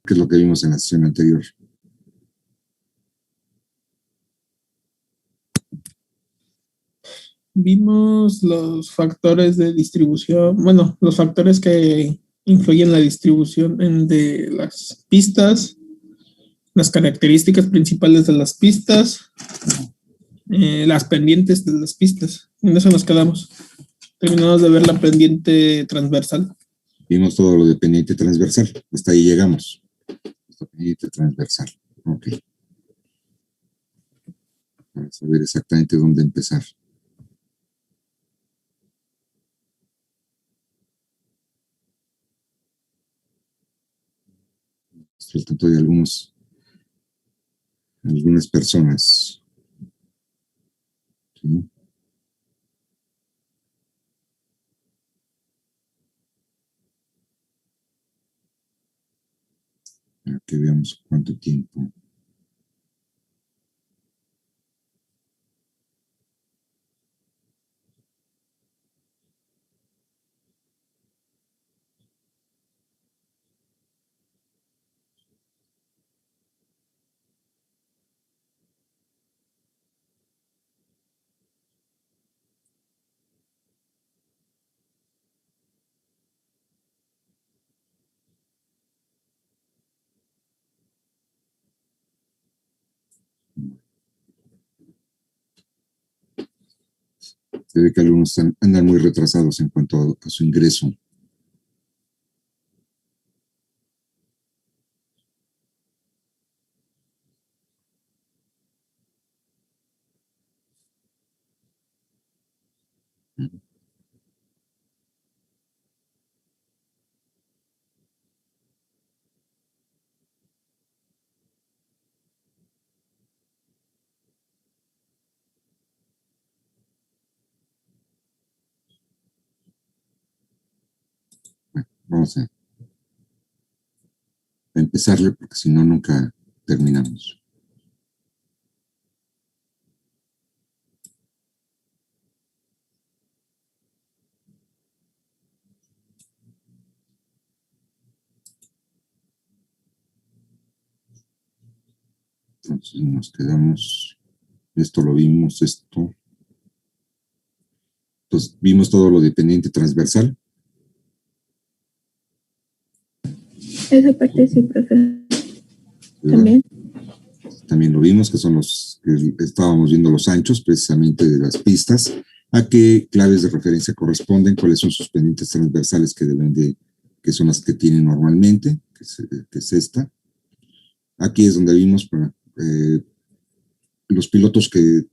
que es lo que vimos en la sesión anterior. Vimos los factores de distribución, bueno, los factores que influyen en la distribución de las pistas, las características principales de las pistas, las pendientes de las pistas. En eso nos quedamos. Terminamos de ver la pendiente transversal. Vimos todo lo de pendiente transversal. Hasta ahí llegamos. Hasta pendiente transversal. Ok. Vamos a ver exactamente dónde empezar. Faltan todavía algunas personas. ¿Sí? Para que veamos cuánto tiempo. Se ve que algunos andan muy retrasados en cuanto a su ingreso. Vamos a empezarle porque si no, nunca terminamos. Entonces nos quedamos, esto lo vimos, esto. Entonces vimos todo lo de pendiente transversal. Esa parte sí, profe. ¿Verdad? También lo vimos, que son los que estábamos viendo los anchos precisamente de las pistas, a qué claves de referencia corresponden, cuáles son sus pendientes transversales que son las que tienen normalmente, que es esta. Aquí es donde vimos los pilotos que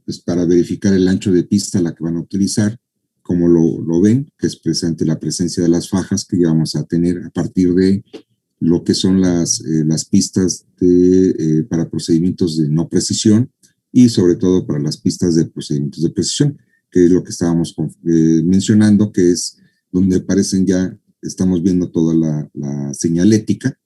pues, para verificar el ancho de pista la que van a utilizar, como lo ven, que es presente la presencia de las fajas que ya vamos a tener a partir de lo que son las pistas para procedimientos de no precisión y sobre todo para las pistas de procedimientos de precisión, que es lo que estábamos mencionando, que es donde aparecen ya, estamos viendo toda la señalética,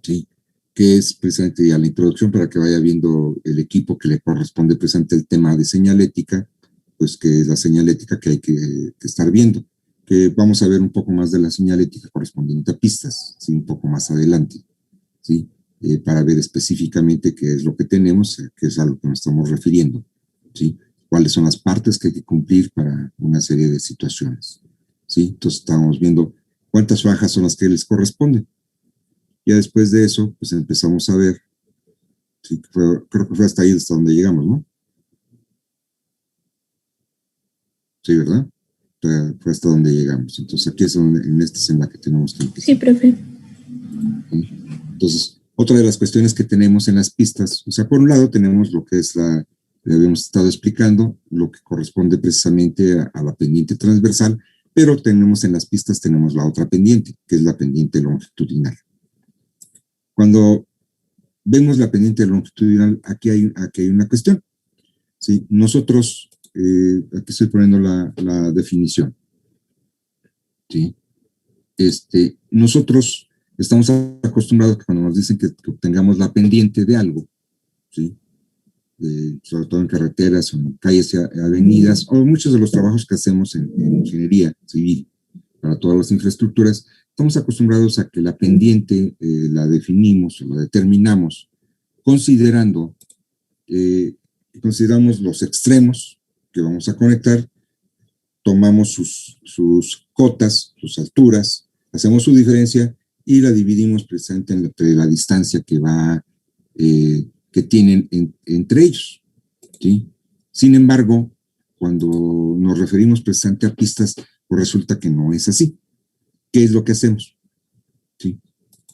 ¿sí? Que es precisamente ya la introducción para que vaya viendo el equipo que le corresponde precisamente el tema de señalética, pues que es la señalética que hay que estar viendo, que vamos a ver un poco más de la señalética correspondiente a pistas, ¿sí? Un poco más adelante, ¿sí? Para ver específicamente qué es lo que tenemos, qué es a lo que nos estamos refiriendo, ¿sí? Cuáles son las partes que hay que cumplir para una serie de situaciones, ¿sí? Entonces estamos viendo cuántas fajas son las que les corresponden. Ya después de eso, pues empezamos a ver, sí, creo que fue hasta ahí, hasta donde llegamos, ¿no? Sí, ¿verdad? Fue hasta donde llegamos. Entonces aquí es en esta es en la que tenemos que empezar. Sí, profe. Entonces, otra de las cuestiones que tenemos en las pistas, o sea, por un lado tenemos lo que es le habíamos estado explicando, lo que corresponde precisamente a la pendiente transversal, pero tenemos en las pistas, tenemos la otra pendiente, que es la pendiente longitudinal. Cuando vemos la pendiente longitudinal, aquí hay una cuestión, ¿sí? Nosotros, aquí estoy poniendo la definición, ¿sí? Nosotros estamos acostumbrados que cuando nos dicen que obtengamos la pendiente de algo, ¿sí? Sobre todo en carreteras o en calles y avenidas, o muchos de los trabajos que hacemos en ingeniería civil para todas las infraestructuras, estamos acostumbrados a que la pendiente la definimos, la determinamos, consideramos los extremos que vamos a conectar, tomamos sus cotas, sus alturas, hacemos su diferencia y la dividimos precisamente entre la distancia que tienen entre ellos, ¿sí? Sin embargo, cuando nos referimos precisamente a pistas, pues resulta que no es así. ¿Qué es lo que hacemos? ¿Sí?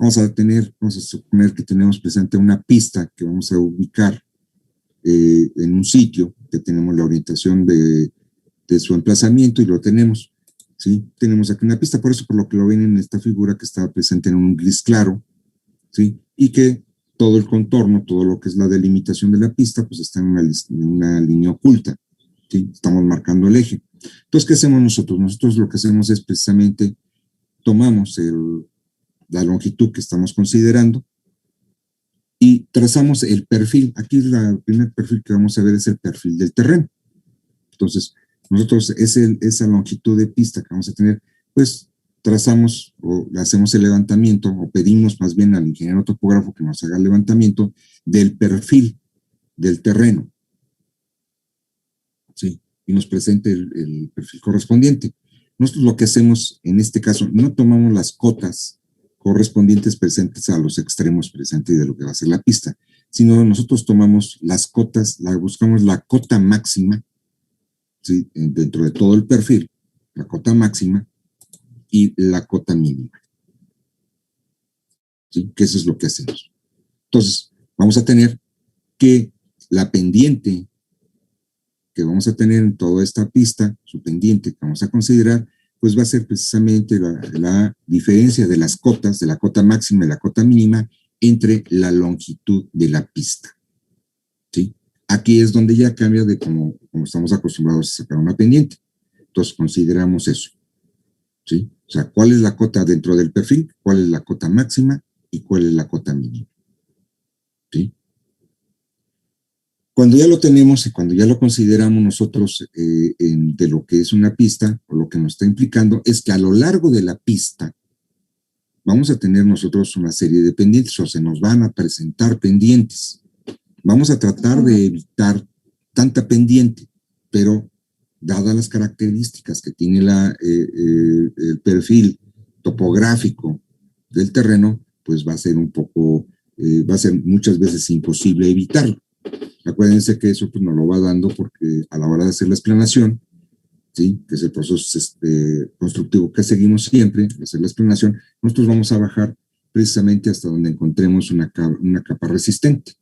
Vamos a suponer que tenemos presente una pista que vamos a ubicar en un sitio, que tenemos la orientación de su emplazamiento y lo tenemos, ¿sí? Tenemos aquí una pista, por eso por lo que lo ven en esta figura que está presente en un gris claro, ¿sí? Y que todo el contorno, todo lo que es la delimitación de la pista, pues está en una línea oculta, ¿sí? Estamos marcando el eje. Entonces, ¿qué hacemos nosotros? Nosotros lo que hacemos es precisamente tomamos la longitud que estamos considerando y trazamos el perfil. Aquí el primer perfil que vamos a ver es el perfil del terreno. Entonces, nosotros esa longitud de pista que vamos a tener, pues trazamos o hacemos el levantamiento o pedimos más bien al ingeniero topógrafo que nos haga el levantamiento del perfil del terreno, ¿sí? Y nos presente el perfil correspondiente. Nosotros lo que hacemos en este caso, no tomamos las cotas correspondientes presentes a los extremos presentes de lo que va a ser la pista, sino nosotros tomamos las cotas, buscamos la cota máxima, ¿sí? Dentro de todo el perfil, la cota máxima y la cota mínima, ¿sí? Que eso es lo que hacemos. Entonces, vamos a tener que la pendiente que vamos a tener en toda esta pista, su pendiente que vamos a considerar, pues va a ser precisamente la diferencia de las cotas, de la cota máxima y la cota mínima, entre la longitud de la pista, ¿sí? Aquí es donde ya cambia de como estamos acostumbrados a sacar una pendiente. Entonces consideramos eso, ¿sí? O sea, ¿cuál es la cota dentro del perfil? ¿Cuál es la cota máxima? ¿Y cuál es la cota mínima? ¿Sí? Cuando ya lo tenemos y cuando ya lo consideramos nosotros de lo que es una pista, o lo que nos está implicando, es que a lo largo de la pista vamos a tener nosotros una serie de pendientes, o se nos van a presentar pendientes. Vamos a tratar de evitar tanta pendiente, pero dadas las características que tiene el perfil topográfico del terreno, pues va a ser va a ser muchas veces imposible evitarlo. Acuérdense que eso pues nos lo va dando porque a la hora de hacer la explanación, ¿sí? Que es el proceso constructivo que seguimos siempre, de hacer la explanación, nosotros vamos a bajar precisamente hasta donde encontremos una capa resistente,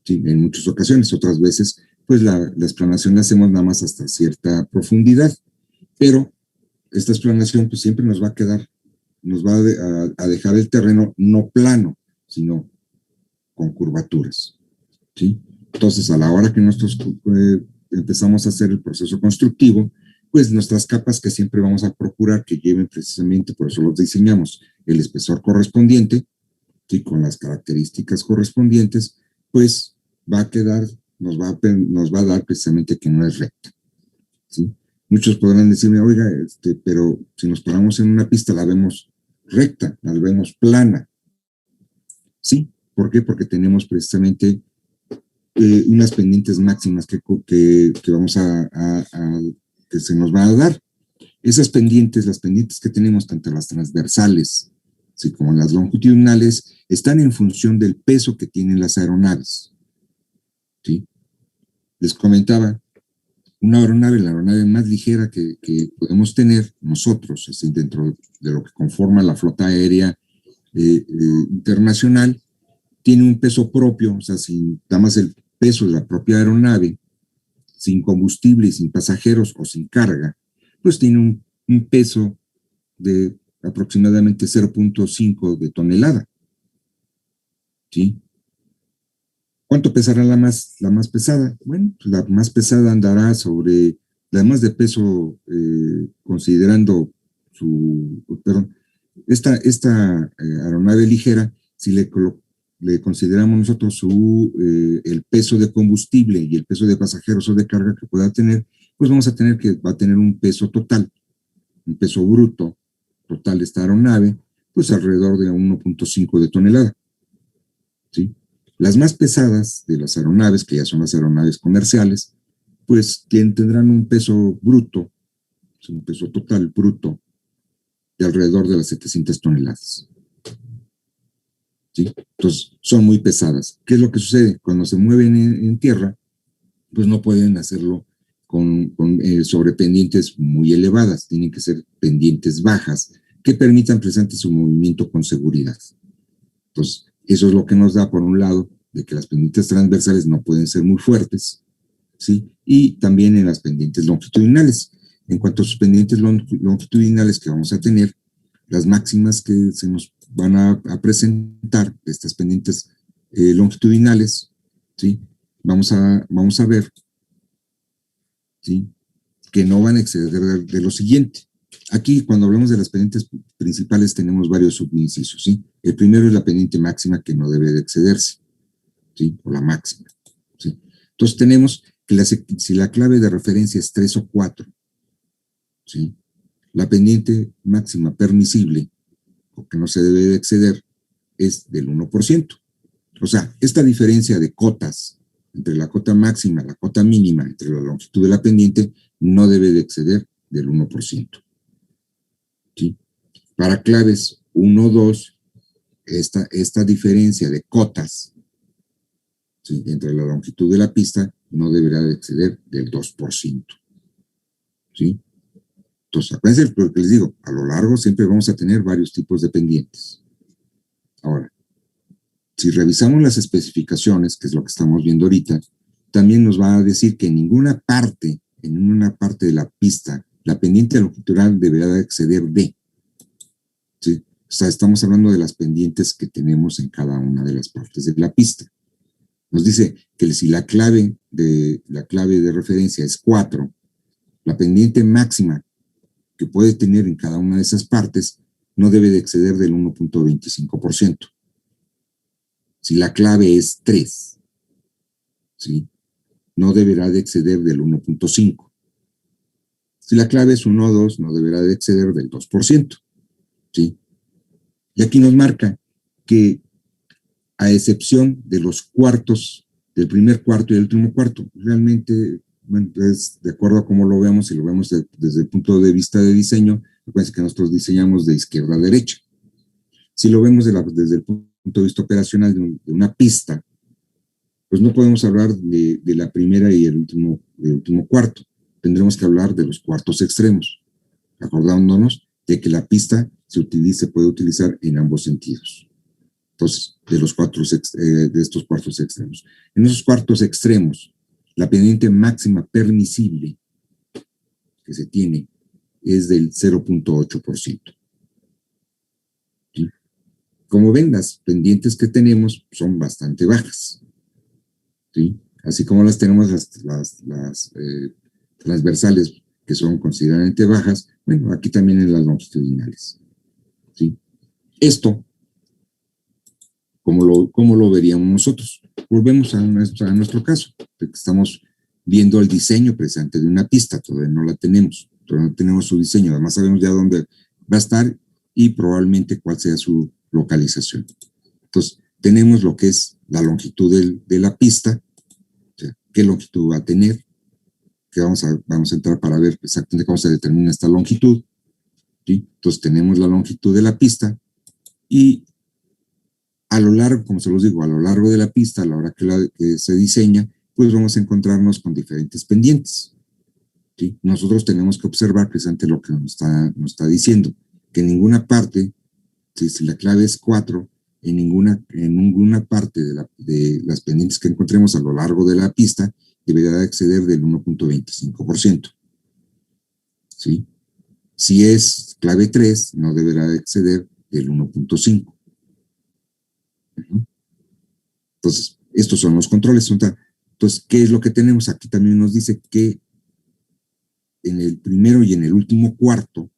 ¿sí? En muchas ocasiones, otras veces, pues la explanación la hacemos nada más hasta cierta profundidad, pero esta explanación pues siempre nos va a dejar el terreno no plano, sino con curvaturas, ¿sí? Entonces, a la hora que nosotros empezamos a hacer el proceso constructivo, pues nuestras capas que siempre vamos a procurar que lleven precisamente, por eso los diseñamos, el espesor correspondiente, ¿sí? Con las características correspondientes, pues va a quedar, nos va a dar precisamente que no es recta, ¿sí? Muchos podrán decirme, oiga, pero si nos paramos en una pista la vemos recta, la vemos plana. ¿Sí? ¿Por qué? Porque tenemos precisamente unas pendientes máximas que vamos que se nos van a dar. Esas pendientes, las pendientes que tenemos, tanto las transversales, ¿sí? Como las longitudinales, están en función del peso que tienen las aeronaves, ¿sí? Les comentaba, la aeronave más ligera que podemos tener nosotros, así dentro de lo que conforma la flota aérea internacional, tiene un peso propio, o sea, sin nada más el peso de la propia aeronave, sin combustible y sin pasajeros o sin carga, pues tiene un peso de aproximadamente 0.5 de tonelada, ¿sí? ¿Cuánto pesará la más pesada? Bueno, pues la más pesada andará sobre, además de peso, considerando esta aeronave ligera, si le consideramos nosotros el peso de combustible y el peso de pasajeros o de carga que pueda tener, pues vamos a tener un peso total, un peso bruto total de esta aeronave, pues alrededor de 1.5 de tonelada, ¿sí? Las más pesadas de las aeronaves, que ya son las aeronaves comerciales, pues tendrán un peso bruto, un peso total bruto, de alrededor de las 700 toneladas. ¿Sí? Entonces, son muy pesadas. ¿Qué es lo que sucede? Cuando se mueven en tierra, pues no pueden hacerlo sobre pendientes muy elevadas, tienen que ser pendientes bajas, que permitan presente su movimiento con seguridad. Entonces, eso es lo que nos da, por un lado, de que las pendientes transversales no pueden ser muy fuertes, ¿sí? Y también en las pendientes longitudinales. En cuanto a sus pendientes longitudinales que vamos a tener, las máximas que se nos van a presentar de estas pendientes longitudinales, ¿sí? Vamos a ver, ¿sí?, que no van a exceder de lo siguiente. Aquí, cuando hablamos de las pendientes principales, tenemos varios subincisos, ¿sí? El primero es la pendiente máxima, que no debe de excederse, ¿sí? O la máxima, ¿sí? Entonces tenemos que si la clave de referencia es 3 o 4, ¿sí?, la pendiente máxima permisible, o que no se debe de exceder, es del 1%. O sea, esta diferencia de cotas entre la cota máxima y la cota mínima, entre la longitud de la pendiente, no debe de exceder del 1%. ¿Sí? Para claves 1 o 2, esta diferencia de cotas, ¿sí?, entre la longitud de la pista no deberá de exceder del 2%. ¿Sí? Entonces, acuérdense lo que les digo, a lo largo siempre vamos a tener varios tipos de pendientes. Ahora, si revisamos las especificaciones, que es lo que estamos viendo ahorita, también nos va a decir que en ninguna parte de la pista, la pendiente longitudinal deberá de exceder de. ¿Sí? O sea, estamos hablando de las pendientes que tenemos en cada una de las partes de la pista. Nos dice que si la clave de referencia es 4, la pendiente máxima que puede tener en cada una de esas partes no debe de exceder del 1.25%. Si la clave es 3, ¿sí?, no deberá de exceder del 1.5. Si la clave es 1 o 2, no deberá de exceder del 2%. ¿Sí? Y aquí nos marca que, a excepción de los cuartos, del primer cuarto y del último cuarto, realmente, bueno, es de acuerdo a cómo lo veamos, si lo vemos desde el punto de vista de diseño, recuerden que nosotros diseñamos de izquierda a derecha. Si lo vemos desde el punto de vista operacional de una pista, pues no podemos hablar de la primera y el último cuarto. Tendremos que hablar de los cuartos extremos, acordándonos de que la pista se puede utilizar en ambos sentidos. Entonces, de estos cuartos extremos. En esos cuartos extremos, la pendiente máxima permisible que se tiene es del 0.8%. ¿Sí? Como ven, las pendientes que tenemos son bastante bajas, ¿sí? Así como las tenemos las transversales, que son considerablemente bajas, bueno, aquí también en las longitudinales, ¿sí? Esto, ¿cómo lo veríamos nosotros? Volvemos a nuestro caso, que estamos viendo el diseño presente de una pista, todavía no la tenemos, todavía no tenemos su diseño, además sabemos ya dónde va a estar y probablemente cuál sea su localización. Entonces, tenemos lo que es la longitud de la pista, o sea, qué longitud va a tener, que vamos a entrar para ver exactamente cómo se determina esta longitud, ¿sí? Entonces, tenemos la longitud de la pista y a lo largo, como se los digo, a lo largo de la pista, a la hora que se diseña, pues vamos a encontrarnos con diferentes pendientes, ¿sí? Nosotros tenemos que observar precisamente lo que nos está diciendo, que en ninguna parte, si la clave es 4, en ninguna parte de las pendientes que encontremos a lo largo de la pista deberá exceder del 1.25%. ¿Sí? Si es clave 3, no deberá exceder del 1.5%. Entonces, estos son los controles. Entonces, ¿qué es lo que tenemos? Aquí también nos dice que en el primero y en el último cuarto,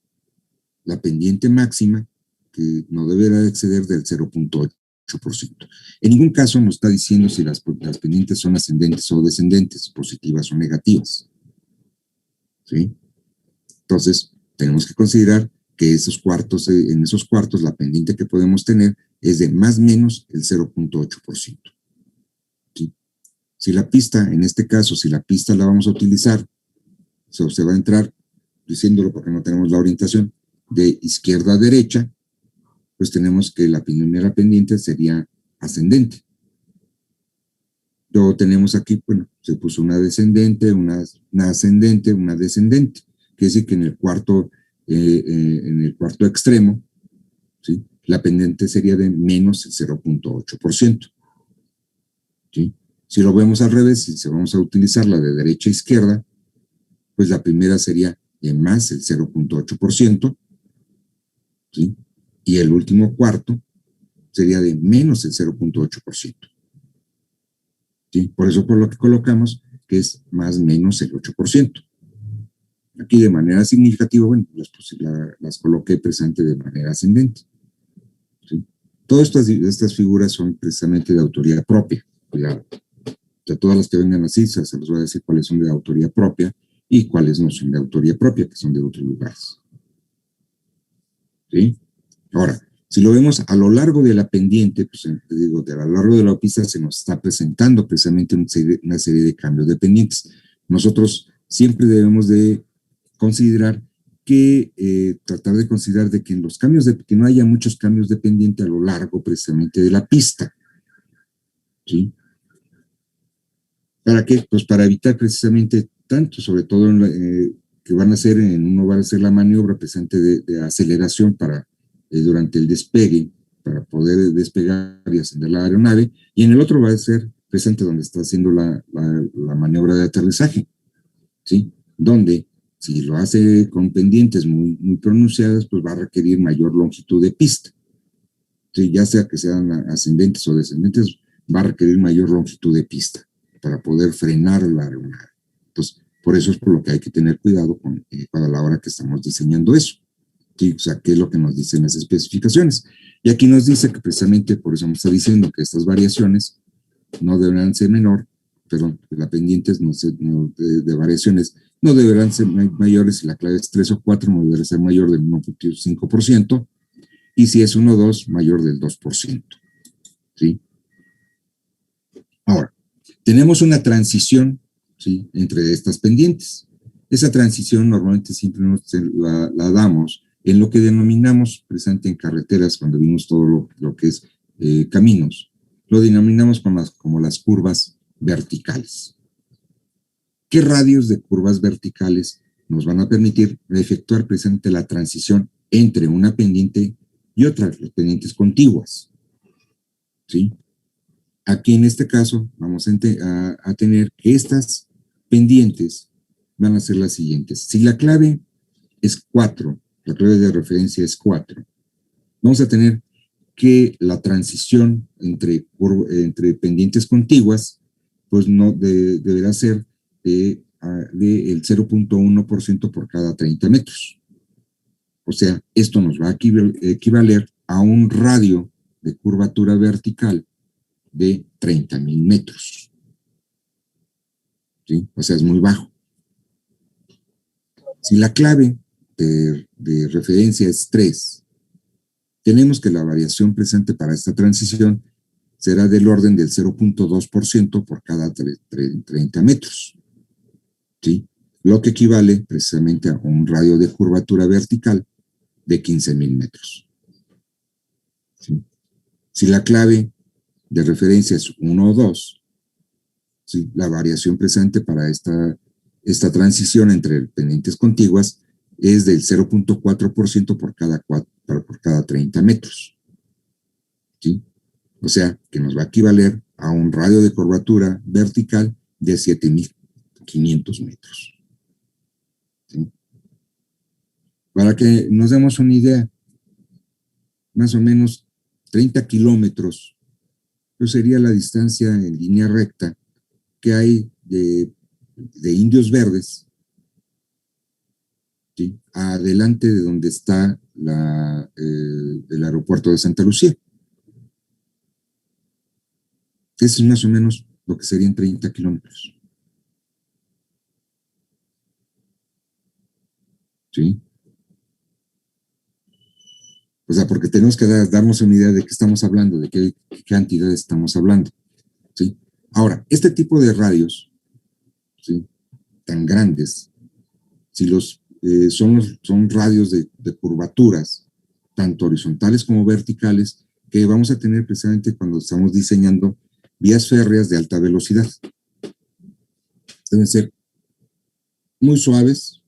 la pendiente máxima que no deberá exceder del 0.8%. En ningún caso nos está diciendo si las pendientes son ascendentes o descendentes, positivas o negativas. ¿Sí? Entonces, tenemos que considerar que en esos cuartos la pendiente que podemos tener es de más o menos el 0.8%. ¿Sí? Si la pista, en este caso, si la pista la vamos a utilizar, se va a entrar, diciéndolo porque no tenemos la orientación, de izquierda a derecha, pues tenemos que la primera pendiente sería ascendente. Luego tenemos aquí, bueno, se puso una descendente, una ascendente, una descendente. Quiere decir que en el cuarto extremo, ¿sí?, la pendiente sería de menos el 0.8%. ¿Sí? Si lo vemos al revés, si vamos a utilizar la de derecha a izquierda, pues la primera sería de más el 0.8%, ¿sí? Y el último cuarto sería de menos el 0.8%. ¿Sí? Por eso por lo que colocamos que es más menos el 8%. Aquí de manera significativa, bueno, las coloqué presente de manera ascendente. ¿Sí? Todas estas figuras son precisamente de autoría propia. Cuidado. O sea, todas las que vengan así, se les voy a decir cuáles son de autoría propia y cuáles no son de autoría propia, que son de otros lugares. ¿Sí? Ahora, si lo vemos a lo largo de la pendiente, pues digo, a lo largo de la pista se nos está presentando precisamente una serie de cambios de pendientes. Nosotros siempre debemos de considerar que, tratar de considerar de que en los cambios que no haya muchos cambios de pendiente a lo largo precisamente de la pista. ¿Sí? ¿Para qué? Pues para evitar precisamente tanto, sobre todo que uno va a hacer la maniobra precisamente de aceleración durante el despegue, para poder despegar y ascender la aeronave, y en el otro va a ser presente donde está haciendo la maniobra de aterrizaje, ¿sí? Donde, si lo hace con pendientes muy, muy pronunciadas, pues va a requerir mayor longitud de pista. ¿Sí? Ya sea que sean ascendentes o descendentes, va a requerir mayor longitud de pista para poder frenar la aeronave. Entonces, por eso es por lo que hay que tener cuidado a la hora que estamos diseñando eso. ¿Sí? O sea, ¿qué es lo que nos dicen las especificaciones? Y aquí nos dice que precisamente por eso nos está diciendo que estas variaciones no deberán ser las pendientes de variaciones no deberán ser mayores, si la clave es 3 o 4, no deberá ser mayor del 1.5%, y si es 1 o 2, mayor del 2%. ¿Sí? Ahora, tenemos una transición, ¿sí?, entre estas pendientes. Esa transición normalmente siempre la damos en lo que denominamos, presente en carreteras, cuando vimos todo lo que es caminos, lo denominamos como las curvas verticales. ¿Qué radios de curvas verticales nos van a permitir efectuar precisamente la transición entre una pendiente y otra, las pendientes contiguas? ¿Sí? Aquí en este caso vamos a tener que estas pendientes van a ser las siguientes. Si la clave es 4, la clave de referencia es 4, vamos a tener que la transición entre pendientes contiguas, pues no deberá ser del 0.1% por cada 30 metros. O sea, esto nos va a equivaler a un radio de curvatura vertical de 30,000 metros. ¿Sí? O sea, es muy bajo. Si la clave de referencia es 3, tenemos que la variación presente para esta transición será del orden del 0.2% por cada 30 metros. ¿Sí? Lo que equivale precisamente a un radio de curvatura vertical de 15,000 metros. ¿Sí? Si la clave de referencia es 1 o 2, ¿sí?, la variación presente para esta transición entre pendientes contiguas es del 0.4% por cada 30 metros. ¿Sí? O sea, que nos va a equivaler a un radio de curvatura vertical de 7,500 metros. ¿Sí? Para que nos demos una idea, más o menos 30 kilómetros, pues sería la distancia en línea recta que hay de Indios Verdes, ¿sí?, adelante de donde está el aeropuerto de Santa Lucía. Eso es más o menos lo que serían 30 kilómetros. ¿Sí? O sea, porque tenemos que darnos una idea de qué estamos hablando, de qué cantidades estamos hablando, ¿sí? Ahora, este tipo de radios, ¿sí?, tan grandes, si son radios de curvaturas, tanto horizontales como verticales, que vamos a tener precisamente cuando estamos diseñando vías férreas de alta velocidad. Deben ser muy suaves,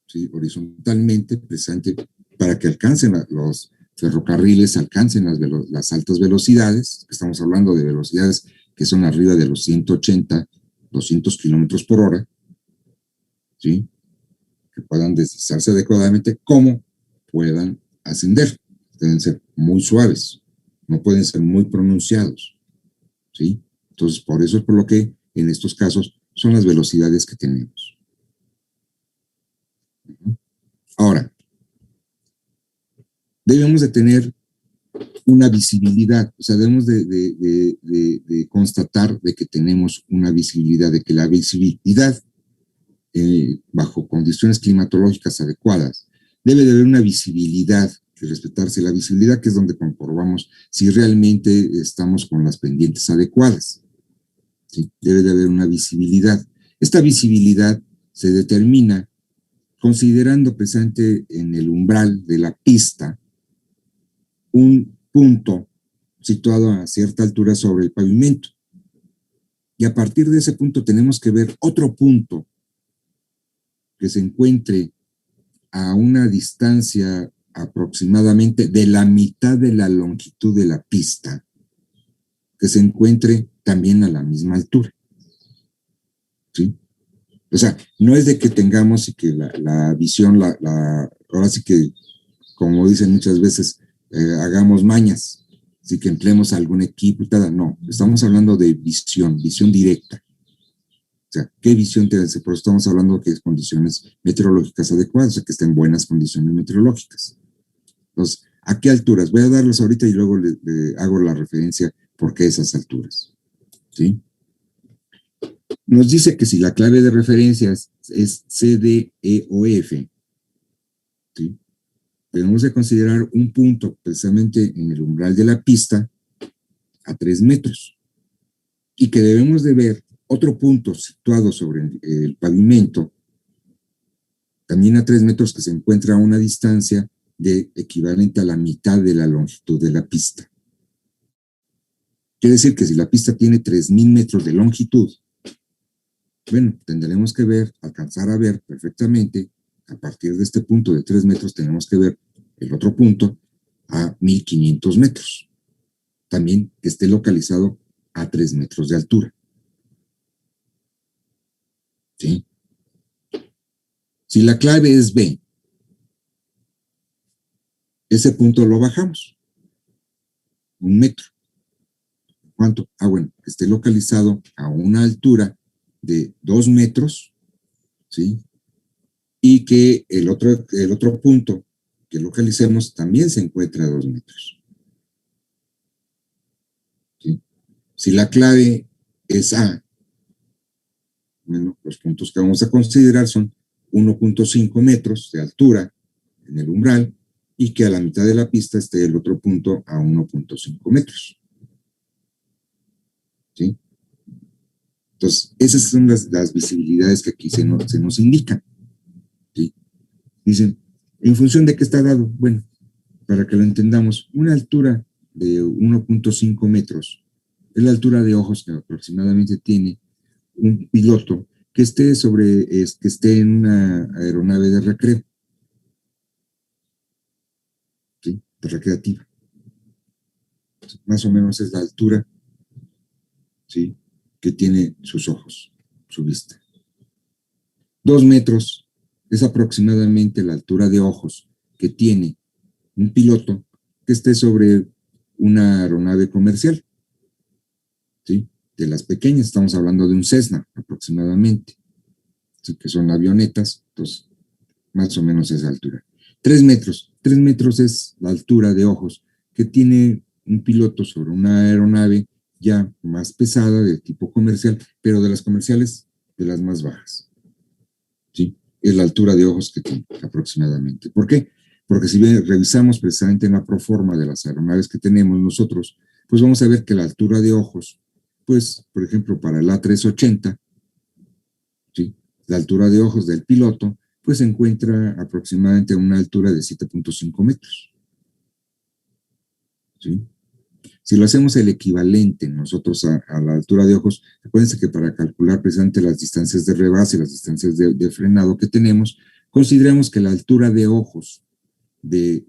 ¿sí?, horizontalmente, precisamente para que alcancen los ferrocarriles, alcancen las altas velocidades. Estamos hablando de velocidades que son arriba de los 180, 200 kilómetros por hora, ¿sí?, que puedan deslizarse adecuadamente, como puedan ascender. Deben ser muy suaves, no pueden ser muy pronunciados, ¿sí? Entonces, por eso es por lo que en estos casos son las velocidades que tenemos. Ahora, debemos de tener una visibilidad, o sea, debemos de constatar de que tenemos una visibilidad, de que la visibilidad bajo condiciones climatológicas adecuadas, debe de haber una visibilidad, que respetarse la visibilidad, que es donde comprobamos si realmente estamos con las pendientes adecuadas, ¿sí? Debe de haber una visibilidad. Esta visibilidad se determina considerando presente en el umbral de la pista un punto situado a cierta altura sobre el pavimento. Y a partir de ese punto tenemos que ver otro punto que se encuentre a una distancia aproximadamente de la mitad de la longitud de la pista, que se encuentre también a la misma altura, ¿sí? O sea, no es de que tengamos y que la visión, ahora sí que, como dicen muchas veces, hagamos mañas, así que empleemos algún equipo y tal. No, estamos hablando de visión directa. O sea, ¿qué visión tiene? Por eso estamos hablando que es condiciones meteorológicas adecuadas, o sea, que estén en buenas condiciones meteorológicas. Entonces, ¿a qué alturas? Voy a darlos ahorita y luego le hago la referencia por qué esas alturas, ¿sí? Nos dice que si la clave de referencia es C, D, E o F, ¿sí?, tenemos que considerar un punto precisamente en el umbral de la pista a 3 metros y que debemos de ver otro punto situado sobre el pavimento también a 3 metros que se encuentra a una distancia de equivalente a la mitad de la longitud de la pista. Quiere decir que si la pista tiene 3,000 metros de longitud, bueno, tendremos que alcanzar a ver perfectamente, a partir de este punto de 3 metros, tenemos que ver el otro punto a 1,500 metros. También que esté localizado a 3 metros de altura, ¿sí? Si la clave es B, ese punto lo bajamos 1 metro. ¿Cuánto? Bueno, que esté localizado a una altura de 2 metros, ¿sí? Y que el otro punto que localicemos también se encuentra a 2 metros. ¿Sí? Si la clave es A, bueno, los puntos que vamos a considerar son 1,5 metros de altura en el umbral y que a la mitad de la pista esté el otro punto a 1,5 metros. ¿Sí? Entonces, esas son las visibilidades que aquí se nos indican, ¿sí? Dicen, ¿en función de qué está dado? Bueno, para que lo entendamos, una altura de 1,5 metros es la altura de ojos que aproximadamente tiene un piloto que esté en una aeronave de recreo, ¿sí?, de recreativa. Entonces, más o menos es la altura, ¿sí?, que tiene sus ojos, su vista. 2 metros es aproximadamente la altura de ojos que tiene un piloto que esté sobre una aeronave comercial, ¿sí? De las pequeñas, estamos hablando de un Cessna aproximadamente, ¿sí?, que son avionetas, entonces más o menos esa altura. 3 metros. 3 metros es la altura de ojos que tiene un piloto sobre una aeronave ya más pesada, de tipo comercial, pero de las comerciales, de las más bajas, ¿sí? Es la altura de ojos que tiene aproximadamente. ¿Por qué? Porque si bien revisamos precisamente en la proforma de las aeronaves que tenemos nosotros, pues vamos a ver que la altura de ojos, pues, por ejemplo, para el A380, ¿sí?, la altura de ojos del piloto, pues se encuentra aproximadamente a una altura de 7.5 metros. ¿Sí? Si lo hacemos el equivalente nosotros a la altura de ojos, acuérdense que para calcular precisamente las distancias de rebase y las distancias de frenado que tenemos, consideramos que la altura de ojos de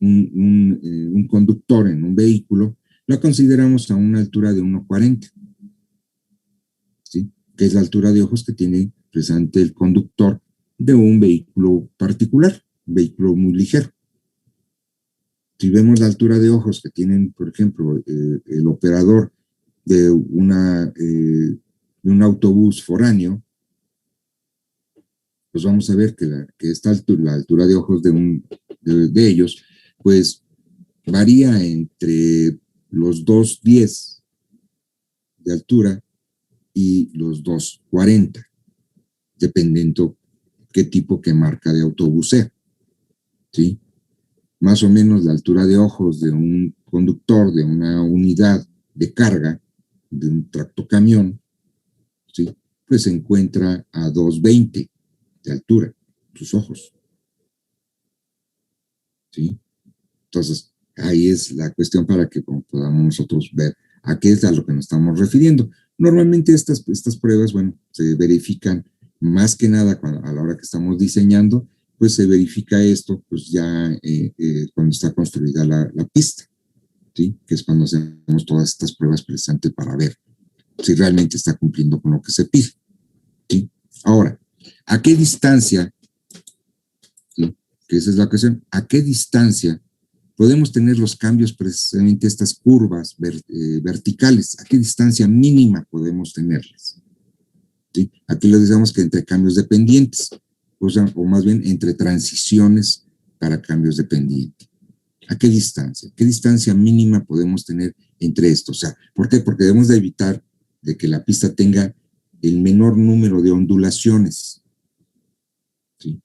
un conductor en un vehículo, la consideramos a una altura de 1.40, ¿sí?, que es la altura de ojos que tiene precisamente el conductor de un vehículo particular, un vehículo muy ligero. Si vemos la altura de ojos que tienen, por ejemplo, el operador de un autobús foráneo, pues vamos a ver que la altura de ojos de ellos, pues varía entre los 2.10 de altura y los 2.40, dependiendo qué marca de autobús sea, ¿sí? Más o menos la altura de ojos de un conductor de una unidad de carga, de un tractocamión, ¿sí?, pues se encuentra a 2.20 de altura, sus ojos. ¿Sí? Entonces, ahí es la cuestión para que podamos nosotros ver a qué es a lo que nos estamos refiriendo. Normalmente estas pruebas, bueno, se verifican más que nada a la hora que estamos diseñando, pues se verifica esto, pues ya cuando está construida la pista, ¿sí?, que es cuando hacemos todas estas pruebas precisamente para ver si realmente está cumpliendo con lo que se pide, ¿sí? Ahora, ¿a qué distancia, ¿sí?, que esa es la cuestión, a qué distancia podemos tener los cambios precisamente estas curvas verticales? ¿A qué distancia mínima podemos tenerlas? ¿Sí? Aquí les decimos que entre cambios de pendientes, o más bien entre transiciones para cambios de pendiente. ¿A qué distancia? ¿Qué distancia mínima podemos tener entre estos? O sea, ¿por qué? Porque debemos de evitar de que la pista tenga el menor número de ondulaciones, ¿sí?,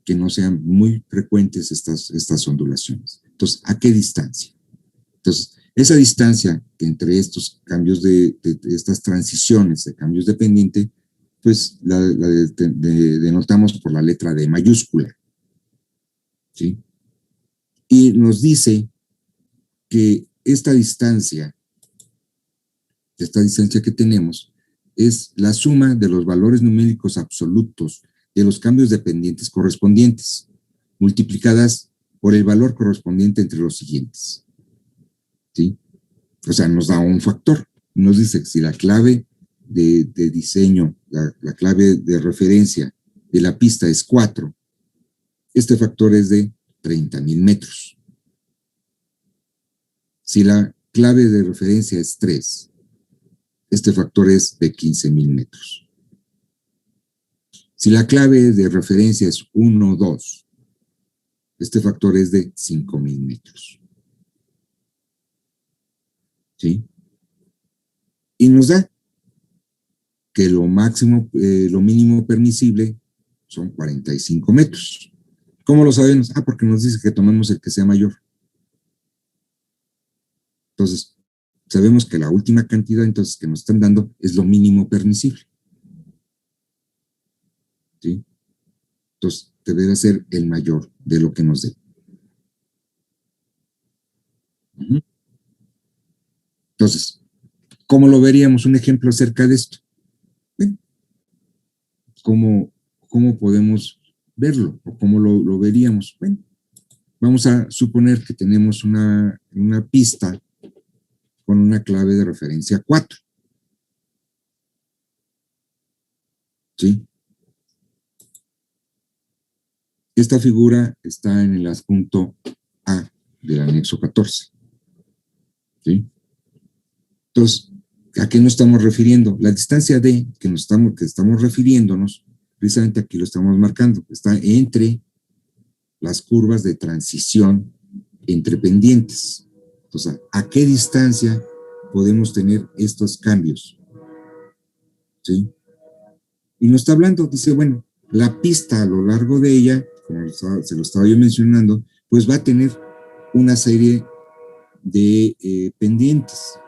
que no sean muy frecuentes estas ondulaciones. Entonces, ¿a qué distancia? Entonces, esa distancia entre estos cambios de estas transiciones de cambios de pendiente, pues la denotamos por la letra D mayúscula, ¿sí? Y nos dice que esta distancia que tenemos es la suma de los valores numéricos absolutos de los cambios de pendientes correspondientes, multiplicadas por el valor correspondiente entre los siguientes, ¿sí? O sea, nos da un factor. Nos dice que si la clave de diseño, la clave de referencia de la pista es 4, este factor es de 30,000 metros. Si la clave de referencia es 3, este factor es de 15,000 metros. Si la clave de referencia es 1 o 2, este factor es de 5,000 metros. ¿Sí? Y nos da que lo mínimo permisible son 45 metros. ¿Cómo lo sabemos? Porque nos dice que tomemos el que sea mayor. Entonces, sabemos que la última cantidad entonces que nos están dando es lo mínimo permisible. ¿Sí? Entonces, deberá ser el mayor de lo que nos dé. Entonces, ¿cómo lo veríamos? Un ejemplo acerca de esto. ¿Cómo podemos verlo? ¿O cómo lo veríamos? Bueno, vamos a suponer que tenemos una pista con una clave de referencia 4. ¿Sí? Esta figura está en el adjunto A del anexo 14. ¿Sí? Entonces, ¿a qué nos estamos refiriendo? La distancia D que estamos refiriéndonos, precisamente aquí lo estamos marcando, está entre las curvas de transición entre pendientes. Entonces, ¿a qué distancia podemos tener estos cambios? ¿Sí? Y nos está hablando, dice, bueno, la pista a lo largo de ella como se lo estaba yo mencionando, pues va a tener una serie de pendientes.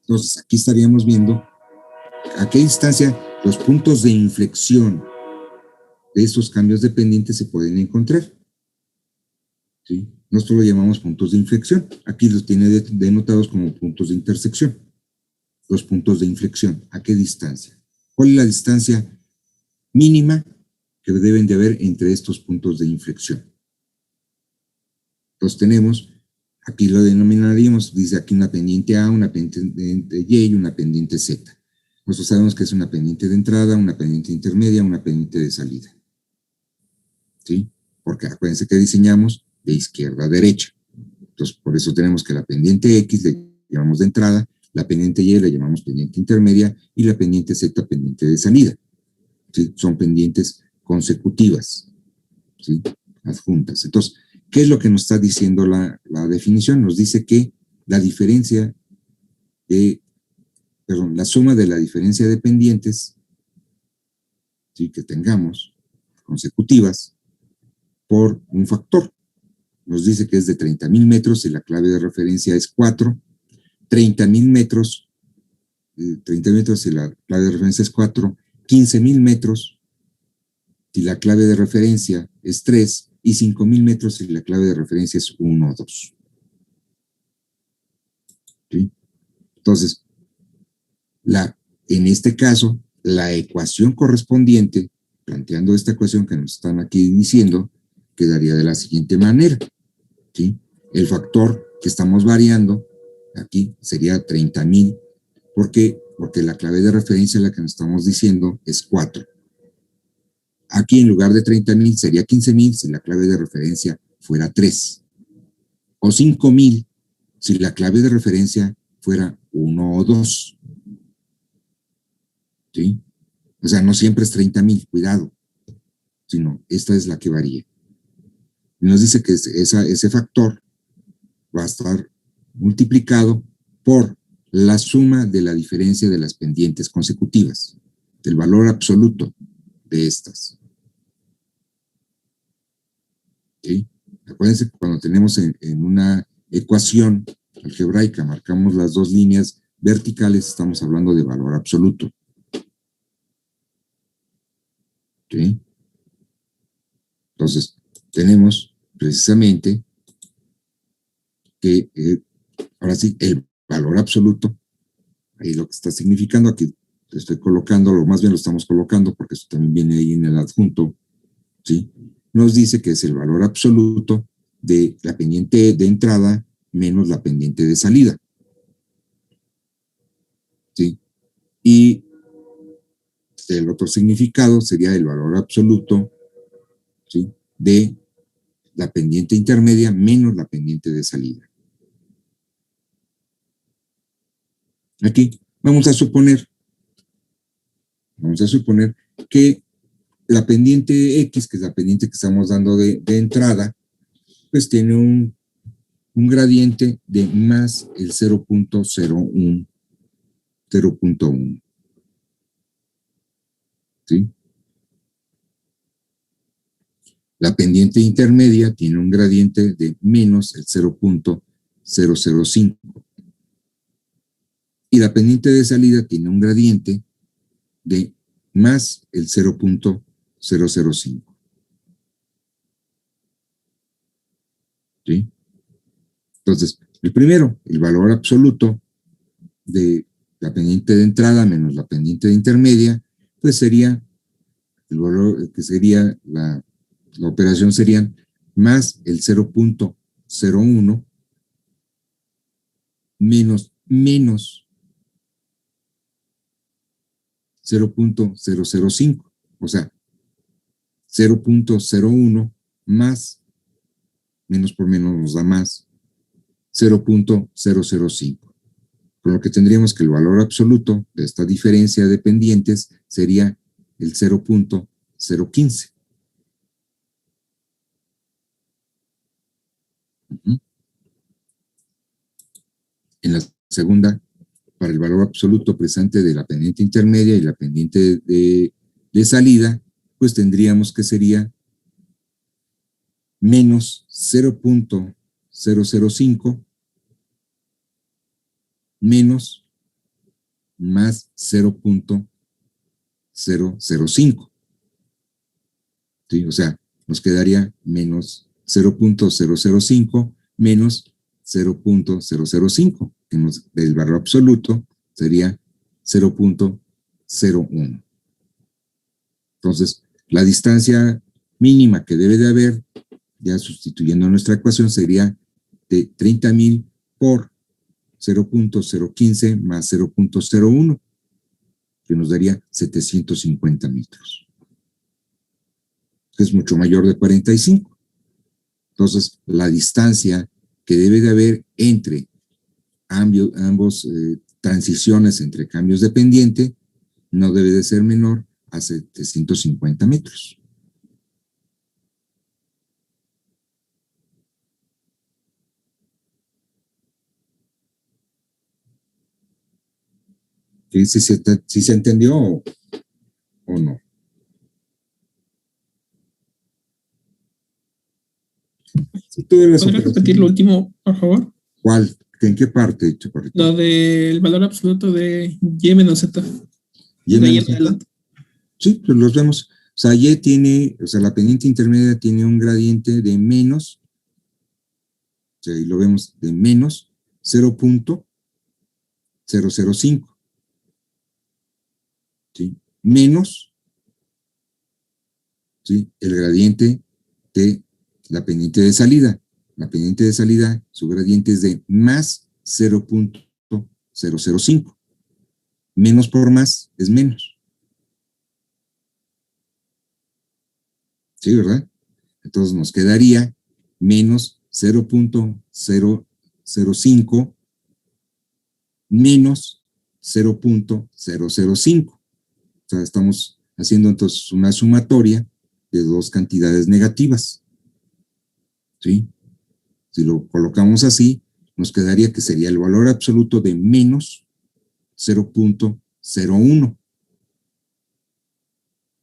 Entonces, aquí estaríamos viendo a qué distancia los puntos de inflexión de estos cambios de pendiente se pueden encontrar. ¿Sí? Nosotros lo llamamos puntos de inflexión. Aquí los tiene denotados como puntos de intersección. Los puntos de inflexión. ¿A qué distancia? ¿Cuál es la distancia mínima que deben de haber entre estos puntos de inflexión? Entonces tenemos, aquí lo denominaríamos, dice aquí una pendiente A, una pendiente Y y una pendiente Z. Nosotros sabemos que es una pendiente de entrada, una pendiente intermedia, una pendiente de salida. ¿Sí? Porque acuérdense que diseñamos de izquierda a derecha. Entonces, por eso tenemos que la pendiente X le llamamos de entrada, la pendiente Y le llamamos pendiente intermedia y la pendiente Z pendiente de salida. ¿Sí? Son pendientes consecutivas, ¿sí? Adjuntas. Entonces, ¿qué es lo que nos está diciendo la definición? Nos dice que la diferencia la suma de la diferencia de pendientes, ¿sí? Que tengamos consecutivas por un factor. Nos dice que es de 30,000 metros y la clave de referencia es 4. 30,000 metros, 30 metros y la clave de referencia es 4. 15,000 metros y la clave de referencia es 3. Y 5,000 metros y la clave de referencia es 1 o 2. ¿Sí? Entonces, en este caso, la ecuación correspondiente, planteando esta ecuación que nos están aquí diciendo, quedaría de la siguiente manera. ¿Sí? El factor que estamos variando aquí sería 30,000. ¿Por qué? Porque la clave de referencia, la que nos estamos diciendo, es 4. Aquí en lugar de 30,000 sería 15,000 si la clave de referencia fuera 3. O 5,000 si la clave de referencia fuera 1 o 2. ¿Sí? O sea, no siempre es 30,000, cuidado, sino esta es la que varía. Y nos dice que ese factor va a estar multiplicado por la suma de la diferencia de las pendientes consecutivas, del valor absoluto de estas. ¿Sí? Acuérdense que cuando tenemos en una ecuación algebraica, marcamos las dos líneas verticales, estamos hablando de valor absoluto. ¿Sí? Entonces, tenemos precisamente que, ahora sí, el valor absoluto, ahí lo que está significando, aquí estoy colocándolo, más bien lo estamos colocando porque eso también viene ahí en el adjunto, ¿sí? Nos dice que es el valor absoluto de la pendiente de entrada menos la pendiente de salida, ¿sí? Y el otro significado sería el valor absoluto, ¿sí? De la pendiente intermedia menos la pendiente de salida. Aquí vamos a suponer que la pendiente X, que es la pendiente que estamos dando de entrada, pues tiene un gradiente de más el 0.01. 0.1. ¿Sí? La pendiente intermedia tiene un gradiente de menos el 0.005. Y la pendiente de salida tiene un gradiente de más el 0.005. ¿Sí? Entonces, el primero, el valor absoluto de la pendiente de entrada menos la pendiente de intermedia, pues sería, el valor que sería, la operación sería más el 0.01 menos 0.005, o sea, 0.01 más, menos por menos nos da más, 0.005. Con lo que tendríamos que el valor absoluto de esta diferencia de pendientes sería el 0.015. En la segunda, para el valor absoluto presente de la pendiente intermedia y la pendiente de salida, pues tendríamos que sería menos 0.005 menos más 0.005. ¿Sí? O sea, nos quedaría menos 0.005 menos 0.005, que el valor absoluto sería 0.01. Entonces, la distancia mínima que debe de haber, ya sustituyendo nuestra ecuación, sería de 30,000 por 0.015 más 0.01, que nos daría 750 metros. Es mucho mayor de 45. Entonces, la distancia que debe de haber entre ambos transiciones entre cambios de pendiente no debe de ser menor a 750 metros. ¿Sí, si se entendió o no? Sí, ¿Podrías repetir lo último, por favor? ¿Cuál? ¿En qué parte, Chaparrito? Lo del valor absoluto de Y menos Z. Y menos Z. Sí, pues los vemos. O sea, Y tiene, o sea, la pendiente intermedia tiene un gradiente de menos, o sea, y lo vemos de menos 0.005. ¿Sí? Menos, ¿sí?, el gradiente de la pendiente de salida. La pendiente de salida, su gradiente es de más 0.005. Menos por más es menos. ¿Sí, verdad? Entonces nos quedaría menos 0.005 menos 0.005. O sea, estamos haciendo entonces una sumatoria de dos cantidades negativas. ¿Sí? Si lo colocamos así, nos quedaría que sería el valor absoluto de menos 0.01.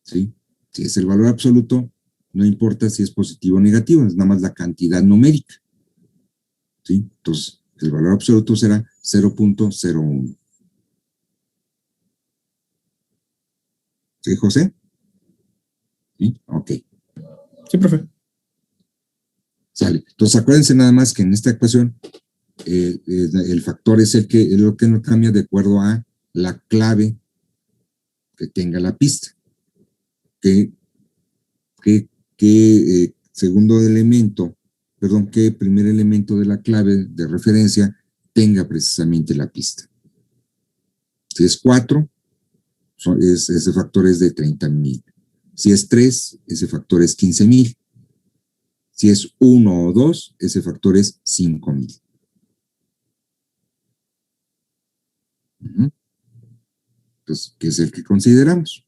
¿Sí? Si es el valor absoluto, no importa si es positivo o negativo, es nada más la cantidad numérica. ¿Sí? Entonces, el valor absoluto será 0.01. ¿Sí, José? ¿Sí? Ok. Sí, profe. Sale. Entonces, acuérdense nada más que en esta ecuación el factor es lo que no cambia de acuerdo a la clave que tenga la pista. Que segundo elemento, perdón, que primer elemento de la clave de referencia tenga precisamente la pista. Si es 4, ese factor es de 30,000. Si es 3, ese factor es 15,000. Si es 1 o 2, ese factor es 5,000. Entonces, ¿qué es el que consideramos?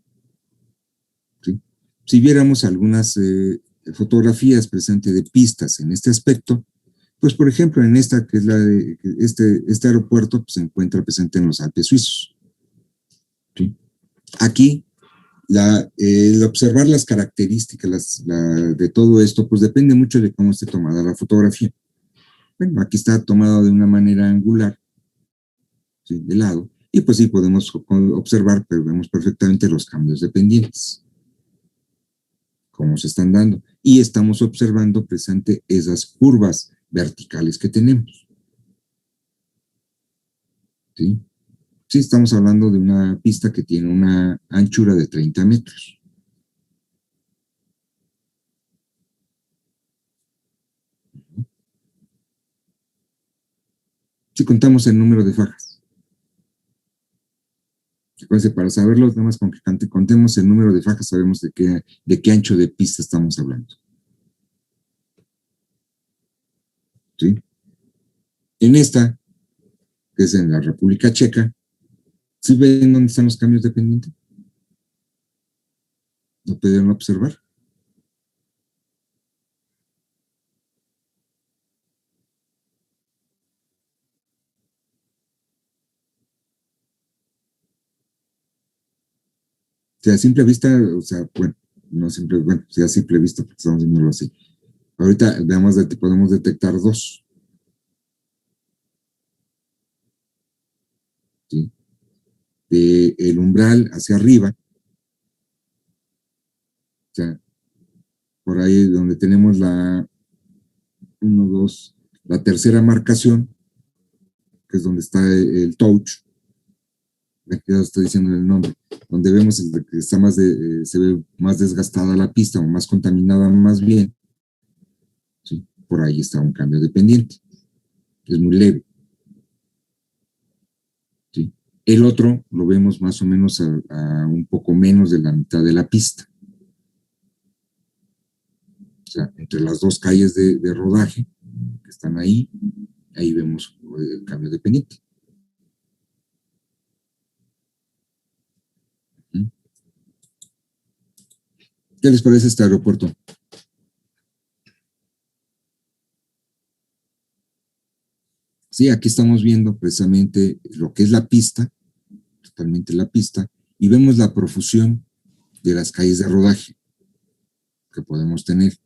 ¿Sí? Si viéramos algunas fotografías presentes de pistas en este aspecto, pues por ejemplo en esta que es la de este aeropuerto, pues, se encuentra presente en los Alpes suizos. ¿Sí? Aquí el observar las características de todo esto, pues depende mucho de cómo esté tomada la fotografía. Bueno, aquí está tomada de una manera angular, ¿sí?, de lado, y pues sí podemos observar, pero vemos perfectamente los cambios de pendientes, cómo se están dando, y estamos observando presente esas curvas verticales que tenemos. ¿Sí? Sí, estamos hablando de una pista que tiene una anchura de 30 metros. Si contamos el número de fajas. Acuérdense, para saberlo, nada más con que contemos el número de fajas, sabemos de qué ancho de pista estamos hablando. ¿Sí? En esta, que es en la República Checa, ¿sí ven dónde están los cambios de pendiente? ¿Lo pudieron observar? O sea, a simple vista, o sea, bueno, no simple, bueno, sí a simple vista, porque estamos viéndolo así. Ahorita veamos, podemos detectar dos. ¿Sí? De el umbral hacia arriba, o sea, por ahí donde tenemos la 1, 2, la tercera marcación, que es donde está el touch, aquí ya estoy diciendo el nombre, donde vemos que está se ve más desgastada la pista o más contaminada más bien, ¿sí? Por ahí está un cambio de pendiente, es muy leve. ¿Sí? El otro lo vemos más o menos a un poco menos de la mitad de la pista. O sea, entre las dos calles de rodaje que están ahí vemos el cambio de pendiente. ¿Qué les parece este aeropuerto? Sí, aquí estamos viendo precisamente lo que es la pista, totalmente la pista, y vemos la profusión de las calles de rodaje que podemos tener.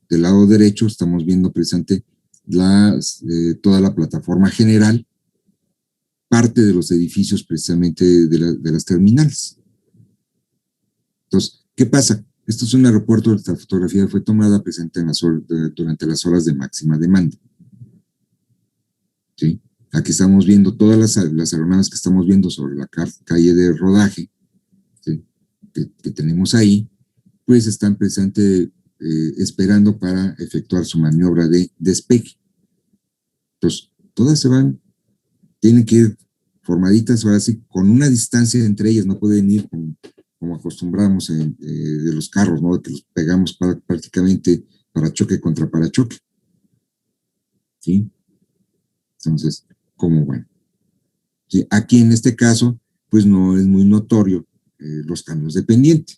Del lado derecho estamos viendo precisamente toda la plataforma general, parte de los edificios precisamente de las terminales. Entonces, ¿qué pasa? Esto es un aeropuerto, esta fotografía fue tomada presente durante las horas de máxima demanda. ¿Sí? Aquí estamos viendo todas las aeronaves que estamos viendo sobre la calle de rodaje, ¿sí? que tenemos ahí, pues están presente esperando para efectuar su maniobra de despegue. Entonces, todas tienen que ir formaditas, ahora sí, con una distancia entre ellas, no pueden ir como acostumbramos de los carros, ¿no? Que los pegamos prácticamente parachoque contra parachoque. ¿Sí? Entonces, como bueno. ¿Sí? Aquí en este caso, pues no es muy notorio los cambios de pendiente.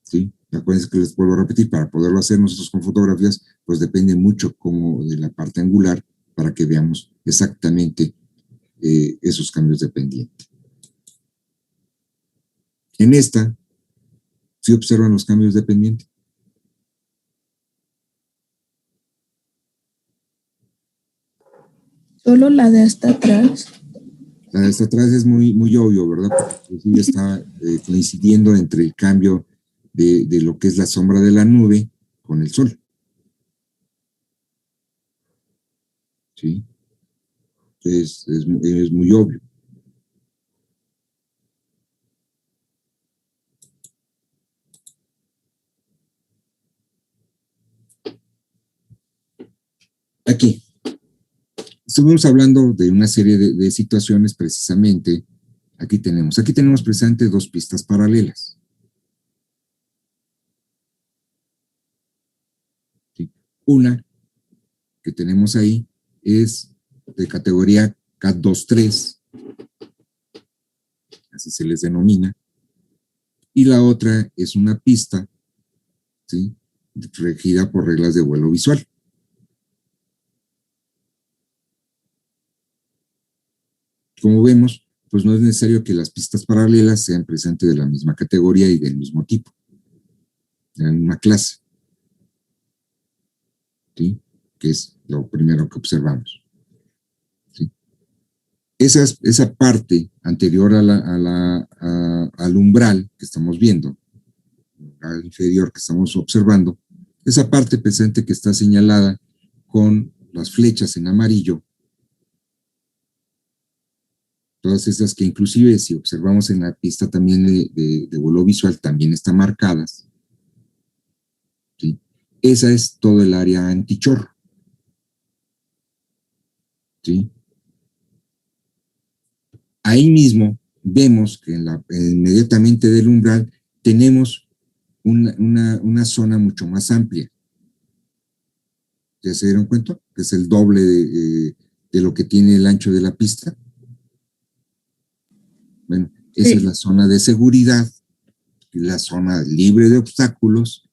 ¿Sí? Acuérdense que les vuelvo a repetir, para poderlo hacer nosotros con fotografías, pues depende mucho como de la parte angular para que veamos exactamente esos cambios de pendiente. En esta, ¿sí observan los cambios de pendiente? Solo la de hasta atrás. La de hasta atrás es muy, muy obvio, ¿verdad? Porque está coincidiendo entre el cambio de lo que es la sombra de la nube con el sol. ¿Sí? Es muy obvio. Aquí, estuvimos hablando de una serie de situaciones precisamente. Aquí tenemos precisamente dos pistas paralelas. ¿Sí? Una que tenemos ahí es de categoría CAT 2.3, así se les denomina, y la otra es una pista, ¿sí?, regida por reglas de vuelo visual. Como vemos, pues no es necesario que las pistas paralelas sean presentes de la misma categoría y del mismo tipo, de la misma clase, ¿sí?, que es lo primero que observamos. ¿Sí? Esa parte anterior al umbral que estamos viendo, al inferior que estamos observando, esa parte presente que está señalada con las flechas en amarillo, todas esas que inclusive si observamos en la pista también de vuelo visual también están marcadas, ¿sí? Esa es todo el área antichorro, ¿sí? Ahí mismo vemos que inmediatamente del umbral tenemos una zona mucho más amplia. ¿Ya se dieron cuenta? Que es el doble de lo que tiene el ancho de la pista. Bueno, esa es la zona de seguridad, la zona libre de obstáculos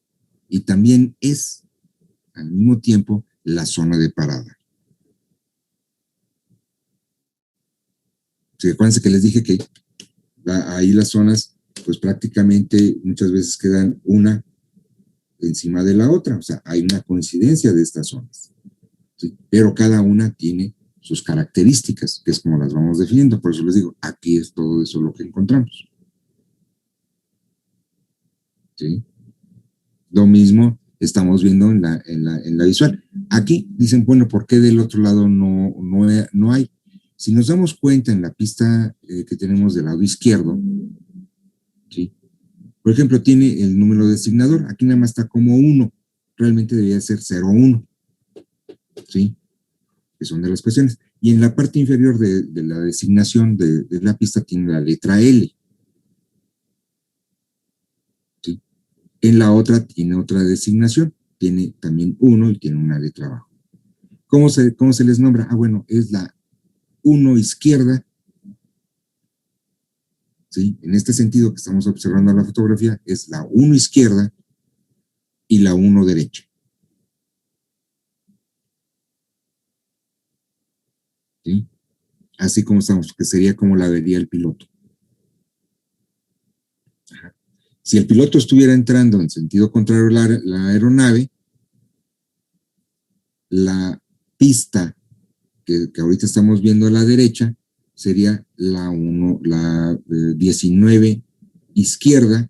y también es al mismo tiempo la zona de parada. Sí, acuérdense que les dije que ahí las zonas pues prácticamente muchas veces quedan una encima de la otra, o sea, hay una coincidencia de estas zonas, ¿sí? Pero cada una tiene sus características, que es como las vamos definiendo. Por eso les digo, aquí es todo eso lo que encontramos, ¿sí? Lo mismo estamos viendo en la visual. Aquí dicen, bueno, ¿por qué del otro lado no hay? Si nos damos cuenta en la pista que tenemos del lado izquierdo, ¿sí? Por ejemplo, tiene el número de designador, aquí nada más está como 1, realmente debería ser 01, ¿sí? Que son de las cuestiones. Y en la parte inferior de la designación de la pista tiene la letra L, ¿sí? En la otra tiene otra designación, tiene también 1 y tiene una letra abajo. ¿Cómo se les nombra? Ah, bueno, es la 1 izquierda, ¿sí? En este sentido que estamos observando la fotografía, es la 1 izquierda y la 1 derecha, ¿sí? Así como estamos, que sería como la vería el piloto. Ajá. Si el piloto estuviera entrando en sentido contrario a la aeronave, la pista que ahorita estamos viendo a la derecha sería la 19 izquierda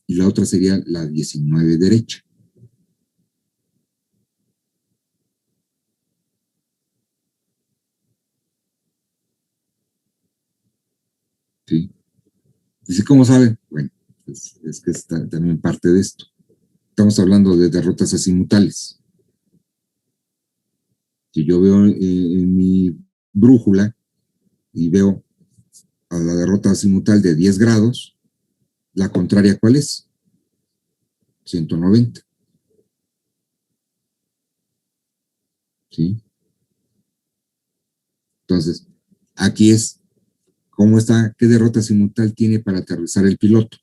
y la otra sería la 19 derecha. ¿Sí? Dice, ¿cómo saben? Bueno, es que está también parte de esto. Estamos hablando de derrotas azimutales. Si yo veo en mi brújula y veo a la derrota azimutal de 10 grados, la contraria, ¿cuál es? 190. ¿Sí? Entonces, aquí es cómo está, qué derrota azimutal tiene para aterrizar el piloto.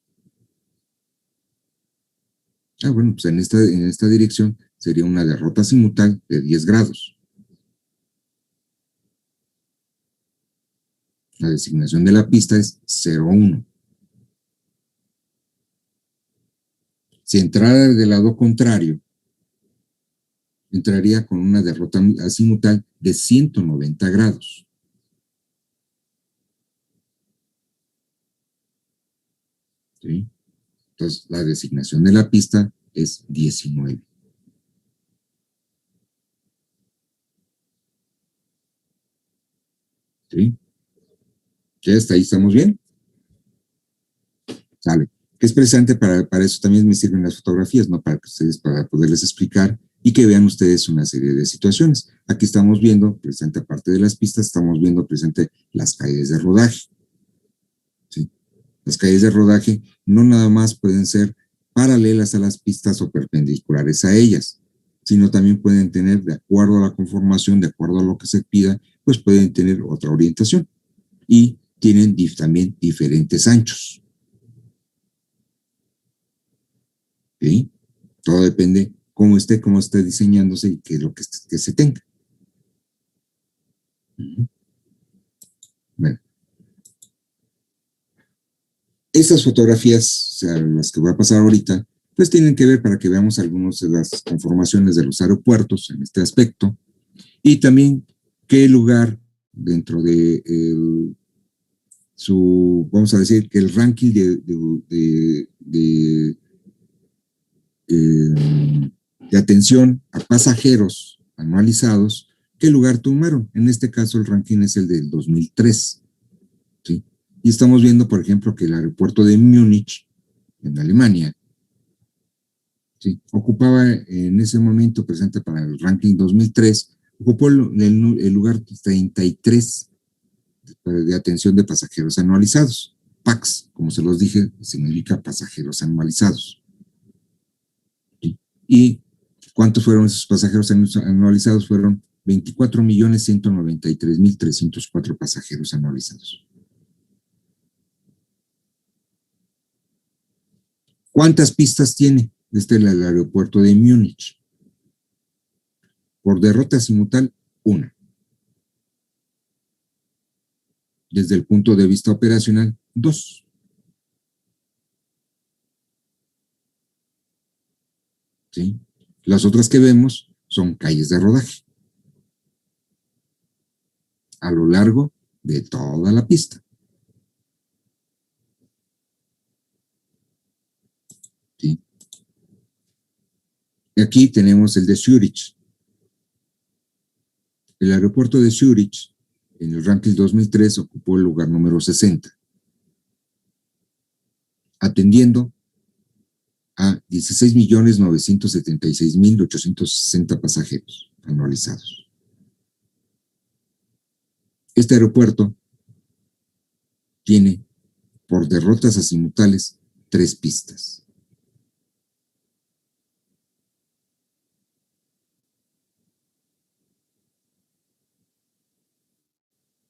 Ah, bueno, pues en esta dirección sería una derrota azimutal de 10 grados. La designación de la pista es 0,1. Si entrara del lado contrario, entraría con una derrota azimutal de 190 grados. ¿Sí? Entonces, la designación de la pista es 19. ¿Sí? ¿Ya hasta ahí estamos bien? Sale. Que es presente para eso también me sirven las fotografías, ¿no? Para poderles explicar y que vean ustedes una serie de situaciones. Aquí estamos viendo, presente aparte de las pistas, estamos viendo presente las calles de rodaje. ¿Sí? Las calles de rodaje no nada más pueden ser paralelas a las pistas o perpendiculares a ellas, sino también pueden tener, de acuerdo a la conformación, de acuerdo a lo que se pida, pues pueden tener otra orientación y tienen también diferentes anchos. ¿Sí? Todo depende cómo esté diseñándose y qué es lo que se tenga. Bueno, estas fotografías, o sea, las que voy a pasar ahorita, pues tienen que ver para que veamos algunas de las conformaciones de los aeropuertos en este aspecto y también qué lugar dentro de vamos a decir que el ranking de atención a pasajeros anualizados, ¿qué lugar tomaron? En este caso el ranking es el del 2003, ¿sí? Y estamos viendo, por ejemplo, que el aeropuerto de Múnich, en Alemania, ¿sí? Ocupaba en ese momento, presente para el ranking 2003, ocupó el lugar 33 de atención de pasajeros anualizados. PAX, como se los dije, significa pasajeros anualizados. ¿Sí? ¿Y cuántos fueron esos pasajeros anualizados? Fueron 24.193.304 pasajeros anualizados. ¿Cuántas pistas tiene desde el aeropuerto de Múnich? Por derrota azimutal, una. Desde el punto de vista operacional, 2. ¿sí? Las otras que vemos son calles de rodaje a lo largo de toda la pista. ¿Sí? Y aquí tenemos el de Zurich. El aeropuerto de Zurich, en el ranking 2003, ocupó el lugar número 60, atendiendo a 16.976.860 pasajeros anualizados. Este aeropuerto tiene, por derrotas azimutales, 3 pistas.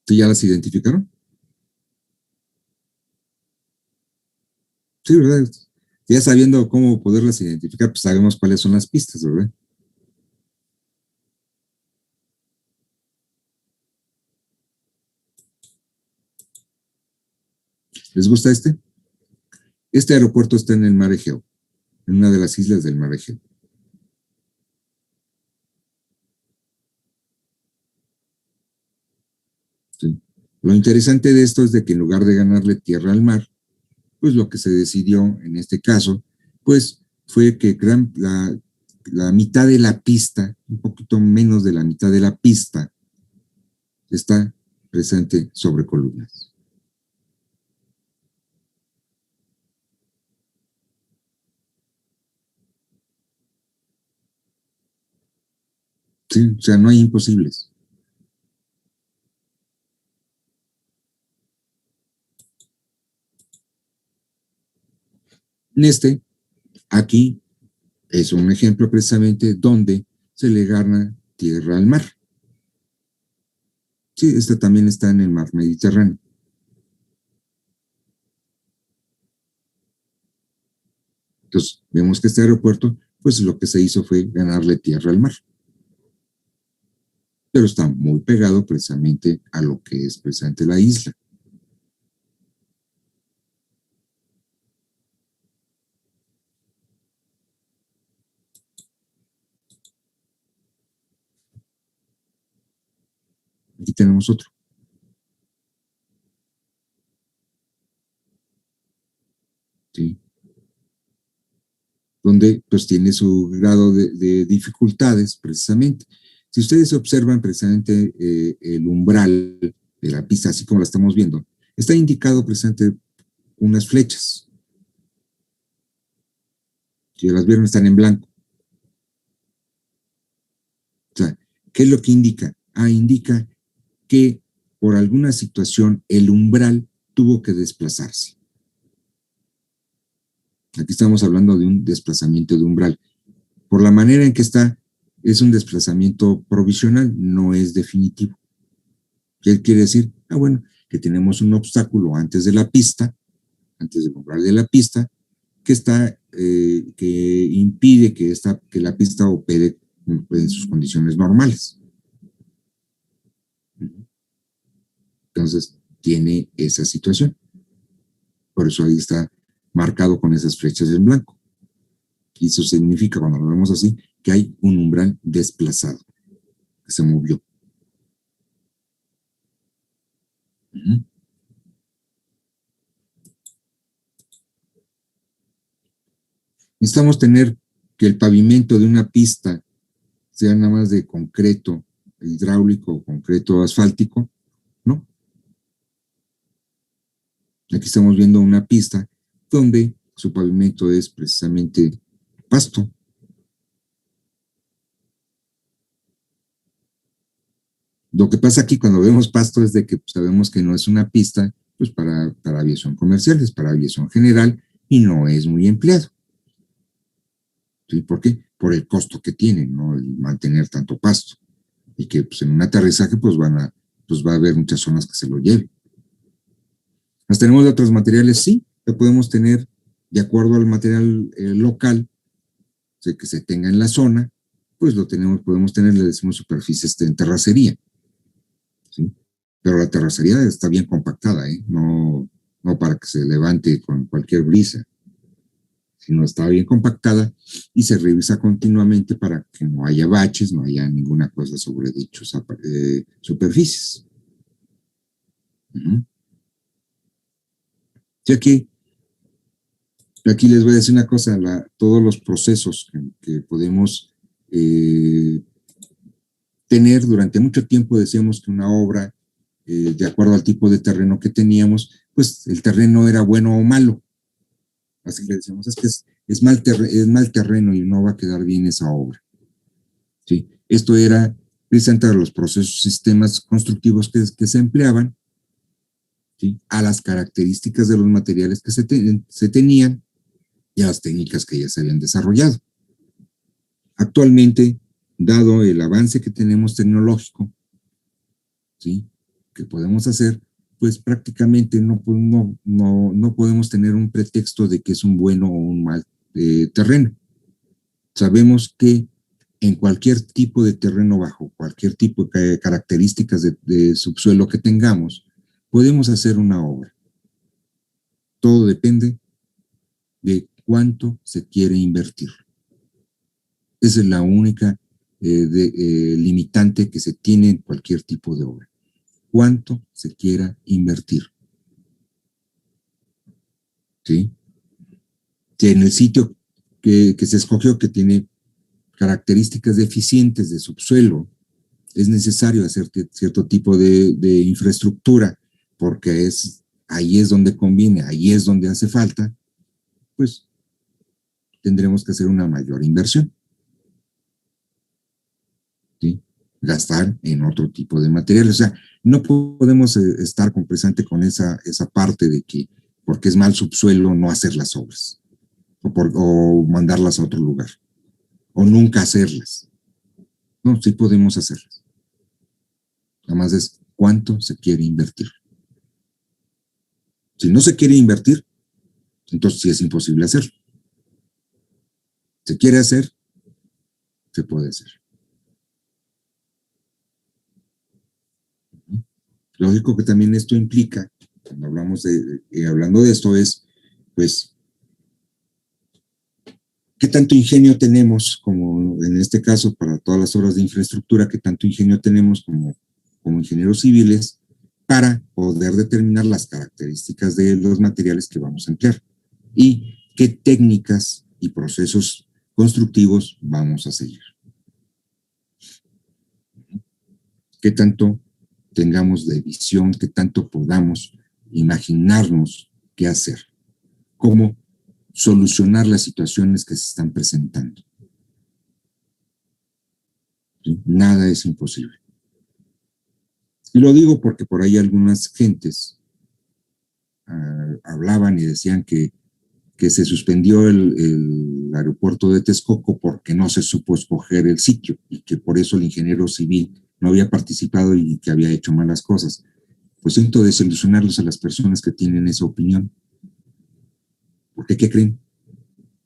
¿Sí ya las identificaron? Sí, ¿verdad? Ya sabiendo cómo poderlas identificar, pues sabemos cuáles son las pistas, ¿verdad? ¿Les gusta este? Este aeropuerto está en el Mar Egeo, en una de las islas del Mar Egeo. ¿Sí? Lo interesante de esto es de que en lugar de ganarle tierra al mar, pues lo que se decidió en este caso, pues fue que la mitad de la pista, un poquito menos de la mitad de la pista, está presente sobre columnas. ¿Sí? O sea, no hay imposibles. Aquí es un ejemplo precisamente donde se le gana tierra al mar. Sí, esta también está en el mar Mediterráneo. Entonces, vemos que este aeropuerto, pues lo que se hizo fue ganarle tierra al mar. Pero está muy pegado precisamente a lo que es precisamente la isla. Aquí tenemos otro. ¿Sí? Donde pues tiene su grado de dificultades precisamente. Si ustedes observan precisamente el umbral de la pista, así como la estamos viendo, está indicado precisamente unas flechas. Si las vieron, están en blanco. O sea, ¿qué es lo que indica? Indica que por alguna situación el umbral tuvo que desplazarse. Aquí estamos hablando de un desplazamiento de umbral. Por la manera en que está, es un desplazamiento provisional, no es definitivo. ¿Qué quiere decir? Bueno, que tenemos un obstáculo antes de la pista, antes del umbral de la pista, que impide que la pista opere en sus condiciones normales. Entonces, tiene esa situación. Por eso ahí está marcado con esas flechas en blanco. Y eso significa, cuando lo vemos así, que hay un umbral desplazado, que se movió. Necesitamos tener que el pavimento de una pista sea nada más de concreto hidráulico o concreto asfáltico, ¿no? Aquí estamos viendo una pista donde su pavimento es precisamente pasto. Lo que pasa aquí cuando vemos pasto es de que sabemos que no es una pista pues para aviación comercial, es para aviación general y no es muy empleado. ¿Sí? ¿Por qué? Por el costo que tiene, ¿no? El mantener tanto pasto. Y que pues, en un aterrizaje pues va a haber muchas zonas que se lo lleven. ¿Las tenemos de otros materiales? Sí, lo podemos tener de acuerdo al material local que se tenga en la zona, pues podemos tener, le decimos superficies en terracería. ¿Sí? Pero la terracería está bien compactada, no para que se levante con cualquier brisa. sino está bien compactada y se revisa continuamente para que no haya baches, no haya ninguna cosa sobre dichas superficies. Y aquí les voy a decir una cosa, todos los procesos que podemos tener durante mucho tiempo. Decíamos que una obra, de acuerdo al tipo de terreno que teníamos, pues el terreno era bueno o malo. Así le decíamos, es que es mal terreno y no va a quedar bien esa obra. ¿Sí? Esto era precisamente los procesos, sistemas constructivos que se empleaban, ¿sí?, a las características de los materiales que se tenían y a las técnicas que ya se habían desarrollado. Actualmente, dado el avance que tenemos tecnológico, ¿sí?, que podemos hacer, pues prácticamente no podemos tener un pretexto de que es un bueno o un mal terreno. Sabemos que en cualquier tipo de terreno, bajo cualquier tipo de características de subsuelo que tengamos, podemos hacer una obra. Todo depende de cuánto se quiere invertir. Esa es la única limitante que se tiene en cualquier tipo de obra. Cuánto se quiera invertir. ¿Sí? Si en el sitio que se escogió, que tiene características deficientes de subsuelo, es necesario hacer cierto tipo de infraestructura, porque ahí es donde conviene, ahí es donde hace falta, pues tendremos que hacer una mayor inversión. ¿Sí? Gastar en otro tipo de materiales. O sea, no podemos estar presente con esa parte de que porque es mal subsuelo no hacer las obras o mandarlas a otro lugar o nunca hacerlas. No, sí podemos hacerlas. Nada más es cuánto se quiere invertir. Si no se quiere invertir, entonces sí es imposible hacerlo. Se quiere hacer, se puede hacer. Lógico que también esto implica, cuando hablando de esto, es, pues, ¿qué tanto ingenio tenemos, como en este caso para todas las obras de infraestructura, qué tanto ingenio tenemos como ingenieros civiles para poder determinar las características de los materiales que vamos a emplear y qué técnicas y procesos constructivos vamos a seguir? ¿Qué tanto tengamos de visión, qué tanto podamos imaginarnos qué hacer? ¿Cómo solucionar las situaciones que se están presentando? ¿Sí? Nada es imposible. Y lo digo porque por ahí algunas gentes hablaban y decían que se suspendió el aeropuerto de Texcoco porque no se supo escoger el sitio y que por eso el ingeniero civil no había participado y que había hecho malas cosas. Pues siento desilusionarlos a las personas que tienen esa opinión. Porque, ¿qué creen?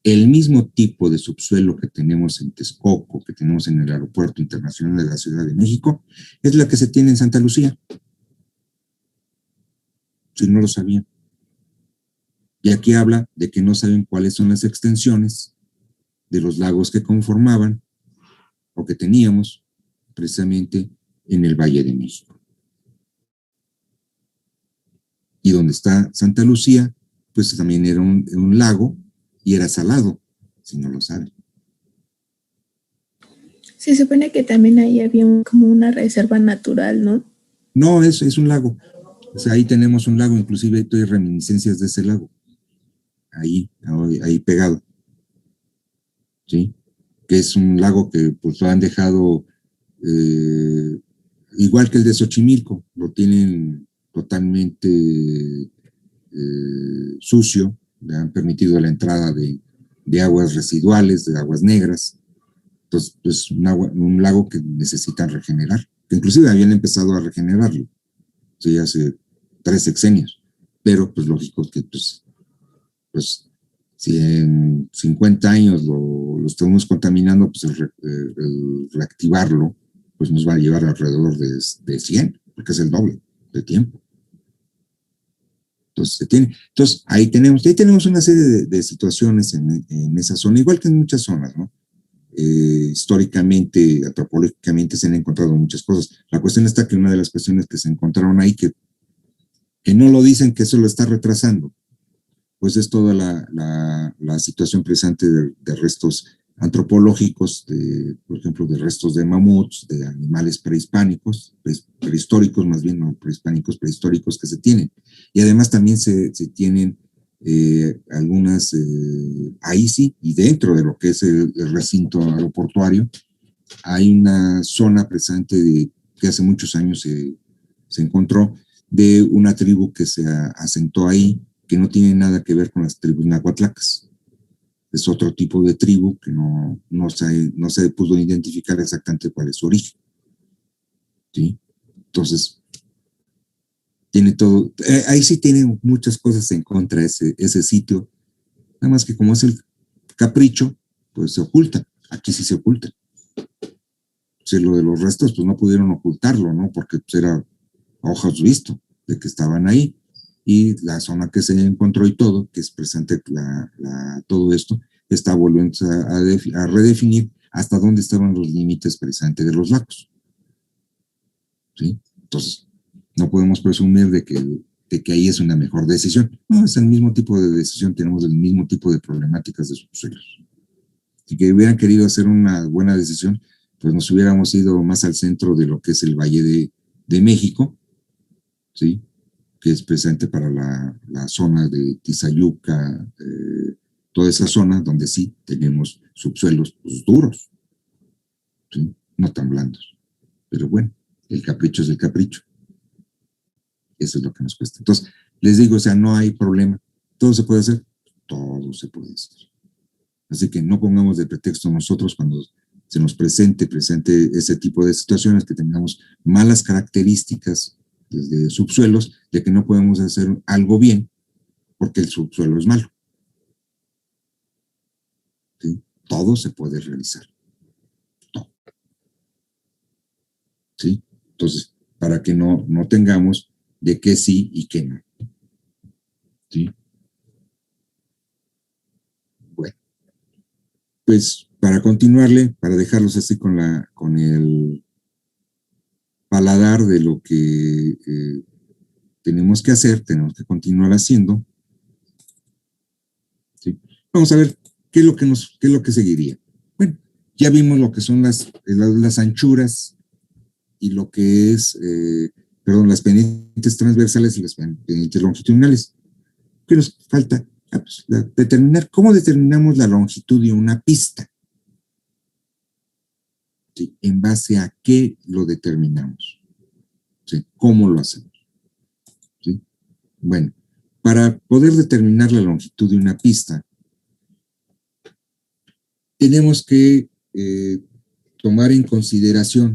El mismo tipo de subsuelo que tenemos en Texcoco, que tenemos en el Aeropuerto Internacional de la Ciudad de México, es la que se tiene en Santa Lucía. Si no lo sabían. Y aquí habla de que no saben cuáles son las extensiones de los lagos que conformaban o que teníamos precisamente en el Valle de México. Y donde está Santa Lucía, pues también era un lago y era salado, si no lo saben. Se supone que también ahí había como una reserva natural, ¿no? No, es un lago. O sea, ahí tenemos un lago, inclusive hay reminiscencias de ese lago. Ahí pegado. ¿Sí? Que es un lago que pues lo han dejado igual que el de Xochimilco, lo tienen totalmente sucio, le han permitido la entrada de aguas residuales, de aguas negras. Entonces, pues un lago que necesitan regenerar, que inclusive habían empezado a regenerarlo, sí, hace 3 sexenios, pero pues lógico que pues si en 50 años lo estamos contaminando, pues el reactivarlo, pues nos va a llevar alrededor de 100, porque es el doble de tiempo. Entonces, ahí tenemos una serie de situaciones en esa zona, igual que en muchas zonas, ¿no? Históricamente, antropológicamente se han encontrado muchas cosas. La cuestión está que una de las cuestiones que se encontraron ahí, que no lo dicen, que eso lo está retrasando, pues es toda la situación presente de restos antropológicos, por ejemplo, de restos de mamuts, de animales prehistóricos, más bien, no prehispánicos, prehistóricos que se tienen. Y además también se tienen algunas, ahí sí, y dentro de lo que es el recinto aeroportuario, hay una zona presente que hace muchos años se encontró, de una tribu que se asentó ahí, que no tiene nada que ver con las tribus nahuatlacas. Es otro tipo de tribu que no se pudo identificar exactamente cuál es su origen. ¿Sí? Entonces, tiene todo, ahí sí tiene muchas cosas en contra ese sitio, nada más que como es el capricho, pues se oculta. Aquí sí se oculta. Si lo de los restos, pues no pudieron ocultarlo, ¿no? Porque pues era a ojos visto de que estaban ahí. Y la zona que se encontró y todo, que es presente todo esto, está volviendo a redefinir hasta dónde estaban los límites presentes de los lagos. ¿Sí? Entonces, no podemos presumir de que ahí es una mejor decisión. No, es el mismo tipo de decisión, tenemos el mismo tipo de problemáticas de subsuelos. Si que hubieran querido hacer una buena decisión, pues nos hubiéramos ido más al centro de lo que es el Valle de México, ¿sí? Que es presente para la zona de Tizayuca, toda esa zona donde sí tenemos subsuelos pues, duros, ¿sí? No tan blandos. Pero bueno, el capricho es el capricho. Eso es lo que nos cuesta. Entonces, les digo, o sea, no hay problema. ¿Todo se puede hacer? Todo se puede hacer. Así que no pongamos de pretexto nosotros cuando se nos presente ese tipo de situaciones, que tengamos malas características desde subsuelos, de que no podemos hacer algo bien porque el subsuelo es malo. ¿Sí? Todo se puede realizar. Todo. ¿Sí? Entonces, para que no tengamos de qué sí y qué no. ¿Sí? Bueno, pues para continuarle, para dejarlos así con el paladar de lo que tenemos que hacer, tenemos que continuar haciendo. ¿Sí? Vamos a ver qué es lo que seguiría. Bueno, ya vimos lo que son las anchuras y lo que es, las pendientes transversales y las pendientes longitudinales. ¿Qué nos falta? Pues, determinar cómo determinamos la longitud de una pista. ¿Sí? ¿En base a qué lo determinamos? ¿Sí? ¿Cómo lo hacemos? ¿Sí? Bueno, para poder determinar la longitud de una pista, tenemos que tomar en consideración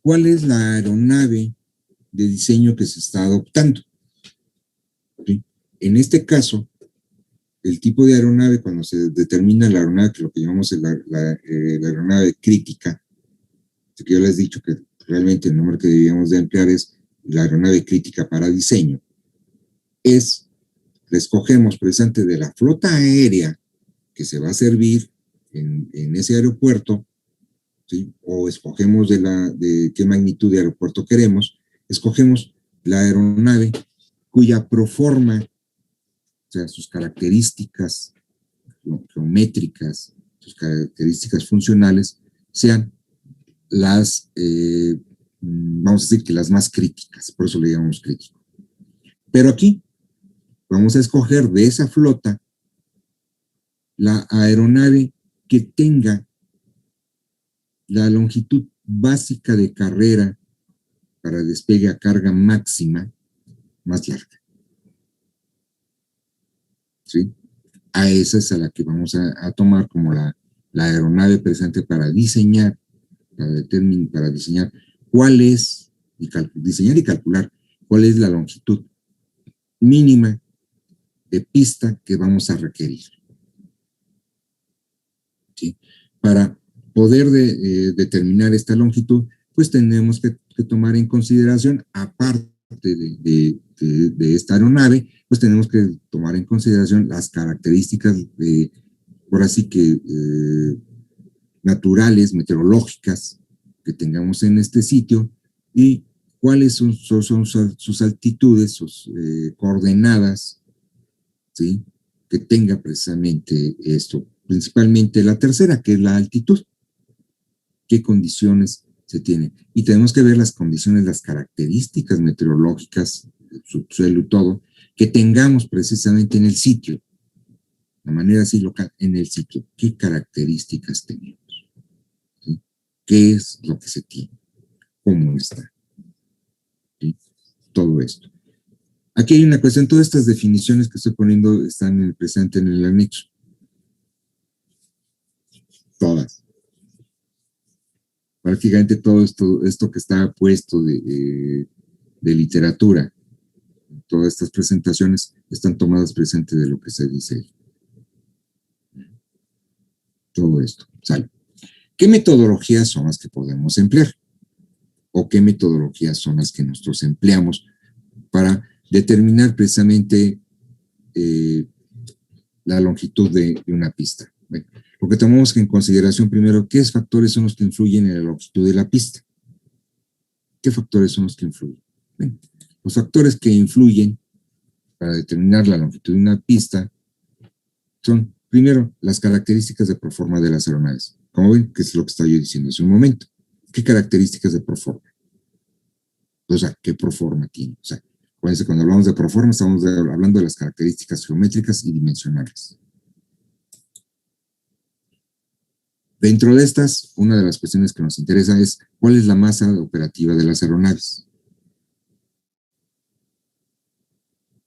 cuál es la aeronave de diseño que se está adoptando. ¿Sí? En este caso, el tipo de aeronave, cuando se determina la aeronave, que lo que llamamos la aeronave crítica, que yo les he dicho que realmente el nombre que debíamos de emplear es la aeronave crítica para diseño, la escogemos presente de la flota aérea que se va a servir en ese aeropuerto, ¿sí? O escogemos de qué magnitud de aeropuerto queremos, escogemos la aeronave cuya proforma, o sea, sus características geométricas, sus características funcionales, sean vamos a decir que las más críticas, por eso le llamamos crítico. Pero aquí vamos a escoger de esa flota la aeronave que tenga la longitud básica de carrera para despegue a carga máxima más larga. ¿Sí? A esa es a la que vamos a tomar como la aeronave presente para diseñar, para diseñar cuál es, diseñar y calcular cuál es la longitud mínima de pista que vamos a requerir. ¿Sí? Para poder determinar esta longitud, pues tenemos que tomar en consideración, aparte de esta aeronave, pues tenemos que tomar en consideración las características por así que naturales, meteorológicas que tengamos en este sitio y cuáles son sus altitudes, sus coordenadas, ¿sí? Que tenga precisamente esto. Principalmente la tercera, que es la altitud. ¿Qué condiciones se tienen? Y tenemos que ver las condiciones, las características meteorológicas, subsuelo y todo, que tengamos precisamente en el sitio, de manera así local, en el sitio. ¿Qué características tenemos? ¿Sí? ¿Qué es lo que se tiene? ¿Cómo está? ¿Sí? Todo esto. Aquí hay una cuestión, todas estas definiciones que estoy poniendo están en el presente en el anexo. Todas. Prácticamente todo esto que está puesto de literatura, todas estas presentaciones están tomadas presente de lo que se dice ahí. Todo esto, sale. ¿Qué metodologías son las que podemos emplear? ¿O qué metodologías son las que nosotros empleamos para determinar precisamente la longitud de una pista? Bueno, lo que tomamos en consideración primero, ¿qué factores son los que influyen en la longitud de la pista? ¿Qué factores son los que influyen? Bueno, los factores que influyen para determinar la longitud de una pista son, primero, las características de proforma de las aeronaves. Como ven, que es lo que estaba yo diciendo hace un momento. ¿Qué características de proforma? O sea, ¿qué proforma tiene? O sea, cuando hablamos de proforma, estamos hablando de las características geométricas y dimensionales. Dentro de estas, una de las cuestiones que nos interesa es cuál es la masa operativa de las aeronaves.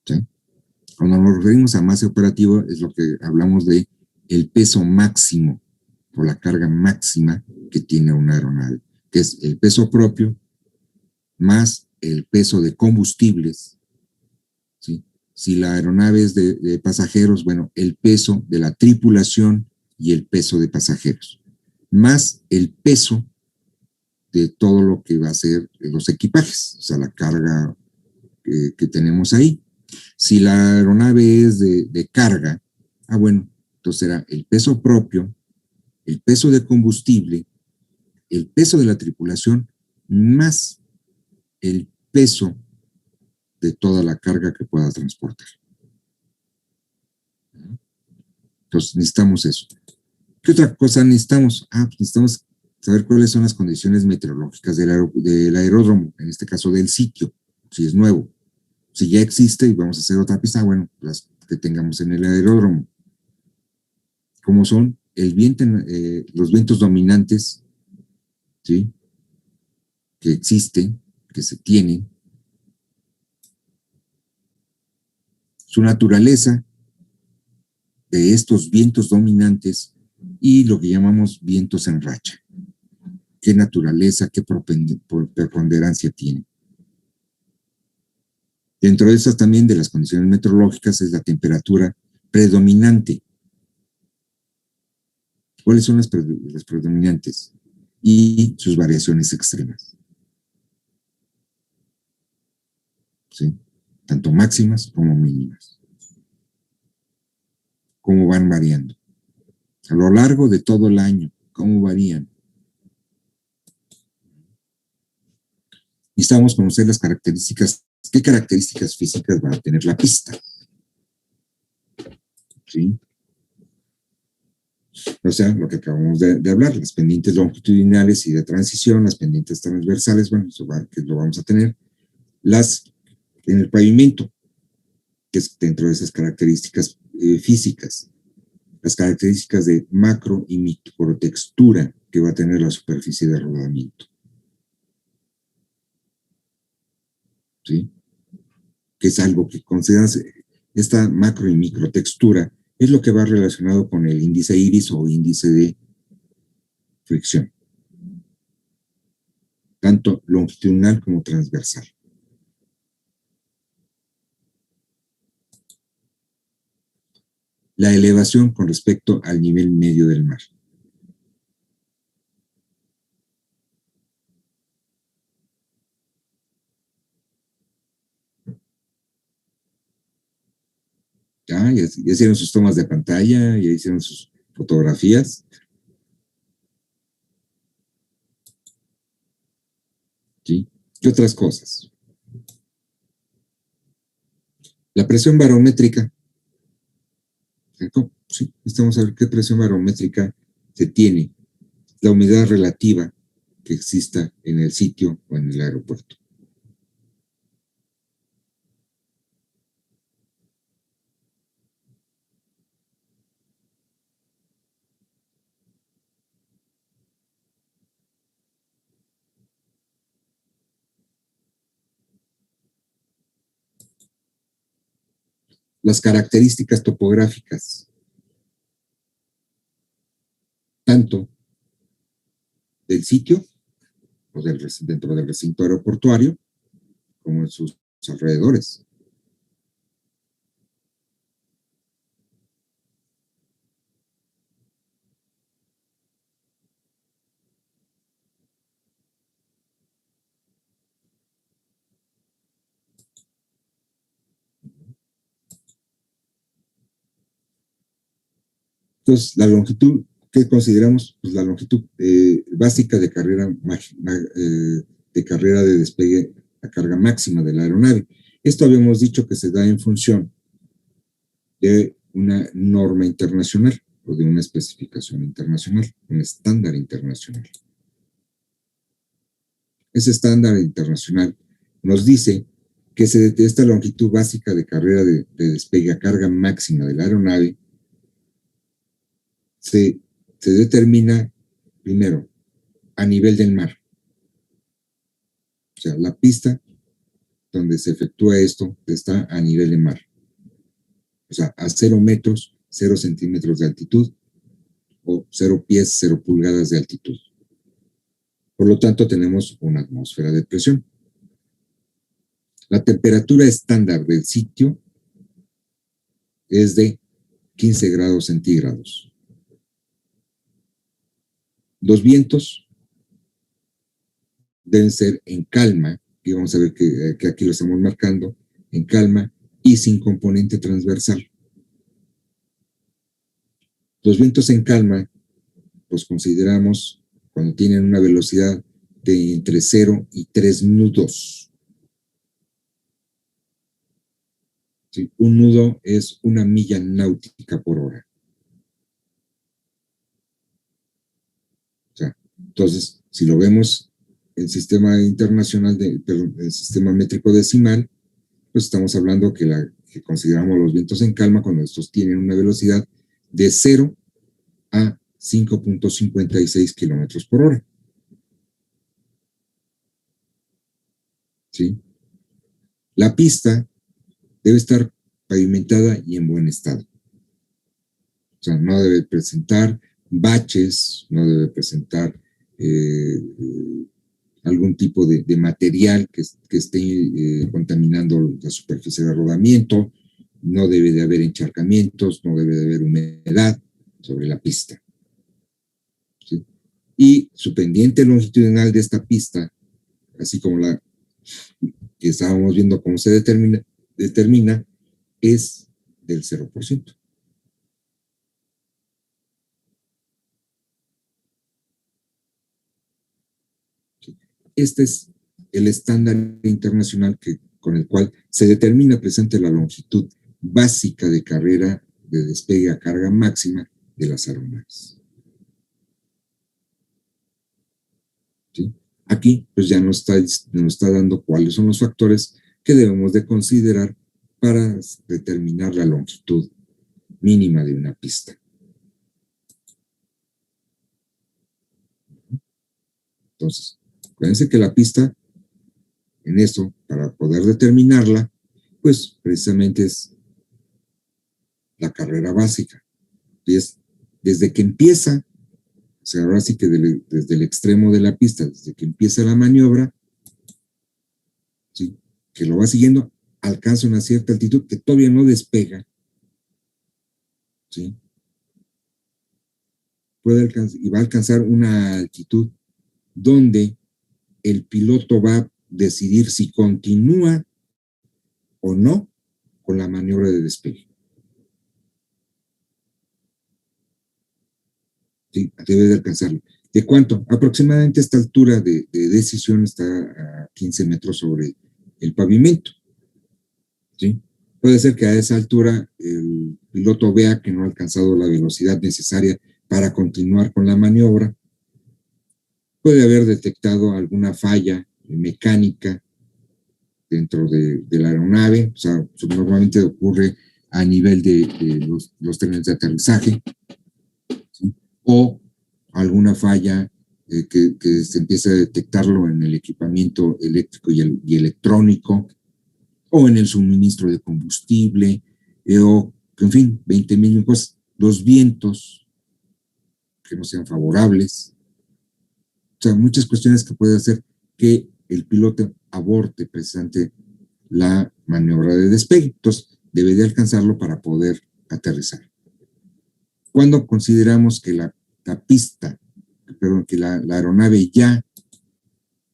¿Sí? Cuando nos referimos a masa operativa, es lo que hablamos de el peso máximo o la carga máxima que tiene una aeronave, que es el peso propio más el peso de combustibles. ¿Sí? Si la aeronave es de pasajeros, bueno, el peso de la tripulación y el peso de pasajeros, más el peso de todo lo que va a ser los equipajes, o sea, la carga que tenemos ahí. Si la aeronave es de carga, bueno, entonces será el peso propio, el peso de combustible, el peso de la tripulación, más el peso de toda la carga que pueda transportar. Entonces necesitamos eso. ¿Qué otra cosa necesitamos? Pues necesitamos saber cuáles son las condiciones meteorológicas del aeródromo, en este caso del sitio, si es nuevo. Si ya existe y vamos a hacer otra pista, bueno, las que tengamos en el aeródromo. ¿Cómo son? El viento, los vientos dominantes, ¿sí? Que existen, que se tienen, su naturaleza de estos vientos dominantes y lo que llamamos vientos en racha. ¿Qué naturaleza, qué preponderancia tiene? Dentro de estas también de las condiciones meteorológicas es la temperatura predominante. ¿Cuáles son las predominantes? Y sus variaciones extremas. ¿Sí? Tanto máximas como mínimas. ¿Cómo van variando? A lo largo de todo el año, ¿cómo varían? Necesitamos conocer las características, qué características físicas va a tener la pista. ¿Sí? O sea, lo que acabamos de hablar, las pendientes longitudinales y de transición, las pendientes transversales, bueno, eso que lo vamos a tener. Las en el pavimento, que es dentro de esas características físicas. Las características de macro y microtextura que va a tener la superficie de rodamiento. ¿Sí? Que es algo que consideras, esta macro y microtextura es lo que va relacionado con el índice iris o índice de fricción, tanto longitudinal como transversal. La elevación con respecto al nivel medio del mar. Ya hicieron sus tomas de pantalla, ya hicieron sus fotografías. ¿Sí? ¿Qué otras cosas? La presión barométrica. Sí, estamos a ver qué presión barométrica se tiene, la humedad relativa que exista en el sitio o en el aeropuerto. Las características topográficas, tanto del sitio o dentro del recinto aeroportuario, como en sus alrededores. Entonces, la longitud, ¿qué consideramos? Pues la longitud básica de carrera de despegue a carga máxima de la aeronave. Esto habíamos dicho que se da en función de una norma internacional o de una especificación internacional, un estándar internacional. Ese estándar internacional nos dice que esta longitud básica de carrera de despegue a carga máxima de la aeronave se determina primero a nivel del mar. O sea, la pista donde se efectúa esto está a nivel del mar. O sea, a 0 metros, 0 centímetros de altitud, o 0 pies, 0 pulgadas de altitud. Por lo tanto, tenemos una atmósfera de presión. La temperatura estándar del sitio es de 15 grados centígrados. Los vientos deben ser en calma, y vamos a ver que aquí lo estamos marcando, en calma y sin componente transversal. Los vientos en calma los consideramos cuando tienen una velocidad de entre 0 y 3 nudos. ¿Sí? Un nudo es 1 milla náutica por hora. O sea, entonces, si lo vemos el sistema internacional, el sistema métrico decimal, pues estamos hablando que consideramos los vientos en calma cuando estos tienen una velocidad de 0 a 5.56 kilómetros por hora. ¿Sí? La pista debe estar pavimentada y en buen estado. O sea, no debe presentar baches, no debe presentar algún tipo de material que esté contaminando la superficie de rodamiento, no debe de haber encharcamientos, no debe de haber humedad sobre la pista. ¿Sí? Y su pendiente longitudinal de esta pista, así como la que estábamos viendo cómo se determina es del 0%. Este es el estándar internacional con el cual se determina presente la longitud básica de carrera de despegue a carga máxima de las aeronaves. ¿Sí? Aquí pues ya nos está dando cuáles son los factores que debemos de considerar para determinar la longitud mínima de una pista. Entonces, acuérdense que la pista, en esto, para poder determinarla, pues precisamente es la carrera básica. Y es desde que empieza, o sea, ahora sí que desde el extremo de la pista, desde que empieza la maniobra, ¿sí? Que lo va siguiendo, alcanza una cierta altitud que todavía no despega, ¿sí? Y va a alcanzar una altitud donde el piloto va a decidir si continúa o no con la maniobra de despegue. ¿sí? Debe de alcanzarlo. ¿De cuánto? Aproximadamente esta altura de decisión está a 15 metros sobre el pavimento, ¿sí? Puede ser que a esa altura el piloto vea que no ha alcanzado la velocidad necesaria para continuar con la maniobra. Puede haber detectado alguna falla mecánica dentro de la aeronave, o sea, normalmente ocurre a nivel de los trenes de aterrizaje, ¿sí? O alguna falla que se empieza a detectarlo en el equipamiento eléctrico y electrónico, o en el suministro de combustible, o, en fin, 20,000 cosas. Los vientos que no sean favorables, o sea, muchas cuestiones que puede hacer que el piloto aborte precisamente la maniobra de despegue. Entonces, debe de alcanzarlo para poder aterrizar. Cuando consideramos que la aeronave ya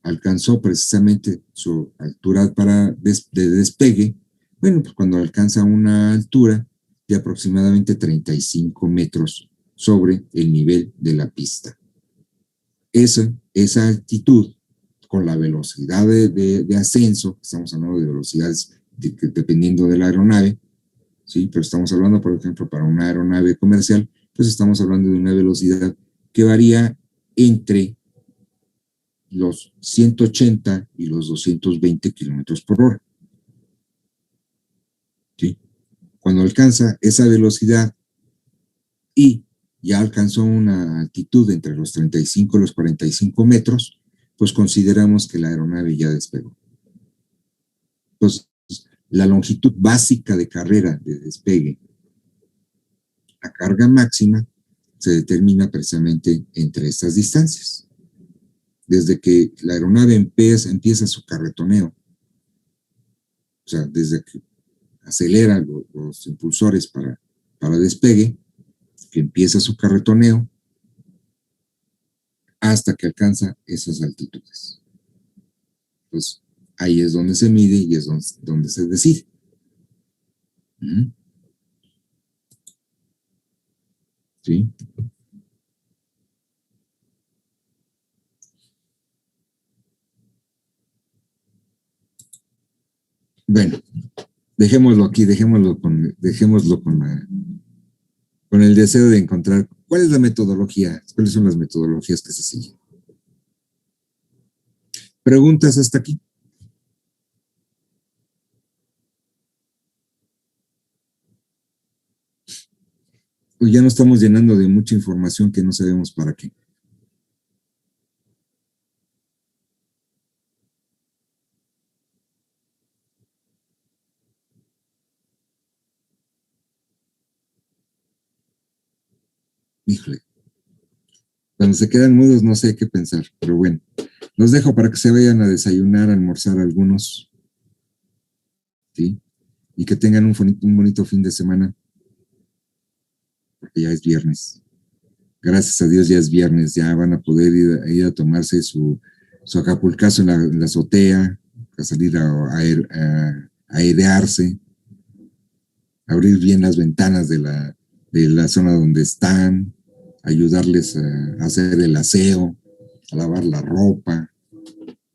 alcanzó precisamente su altura de despegue, bueno, pues cuando alcanza una altura de aproximadamente 35 metros sobre el nivel de la pista. Esa altitud, con la velocidad de ascenso, estamos hablando de velocidades dependiendo de la aeronave, ¿sí? Pero estamos hablando, por ejemplo, para una aeronave comercial, pues estamos hablando de una velocidad que varía entre los 180 y los 220 kilómetros por hora. ¿Sí? Cuando alcanza esa velocidad y ya alcanzó una altitud entre los 35 y los 45 metros, pues consideramos que la aeronave ya despegó. Entonces, la longitud básica de carrera de despegue, la carga máxima, se determina precisamente entre estas distancias. Desde que la aeronave empieza su carretoneo, o sea, desde que acelera los impulsores para despegue, que empieza su carretoneo, hasta que alcanza esas altitudes. Entonces, ahí es donde se mide y es donde se decide. ¿Sí? Bueno, dejémoslo aquí, dejémoslo con el deseo de encontrar cuál es la metodología, cuáles son las metodologías que se siguen. ¿Preguntas hasta aquí? Pues ya nos estamos llenando de mucha información que no sabemos para qué. Híjole. Cuando se quedan mudos no sé qué pensar, pero bueno. Los dejo para que se vayan a desayunar, a almorzar algunos. ¿Sí? Y que tengan un bonito fin de semana. Porque ya es viernes. Gracias a Dios ya es viernes. Ya van a poder ir a tomarse su acapulcazo en la azotea, a salir a airearse, abrir bien las ventanas de la zona donde están, ayudarles a hacer el aseo, a lavar la ropa.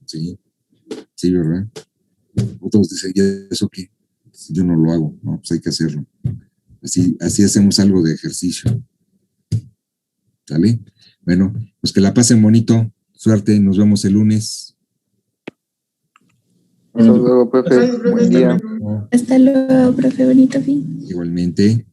Sí, sí, ¿verdad? Otros dicen, ¿y eso qué? Yo no lo hago, no, pues hay que hacerlo. Así hacemos algo de ejercicio. ¿Sale? Bueno, pues que la pasen bonito, suerte, nos vemos el lunes. Hasta luego, profe. Buen día. Hasta luego, profe, bonito fin. Igualmente.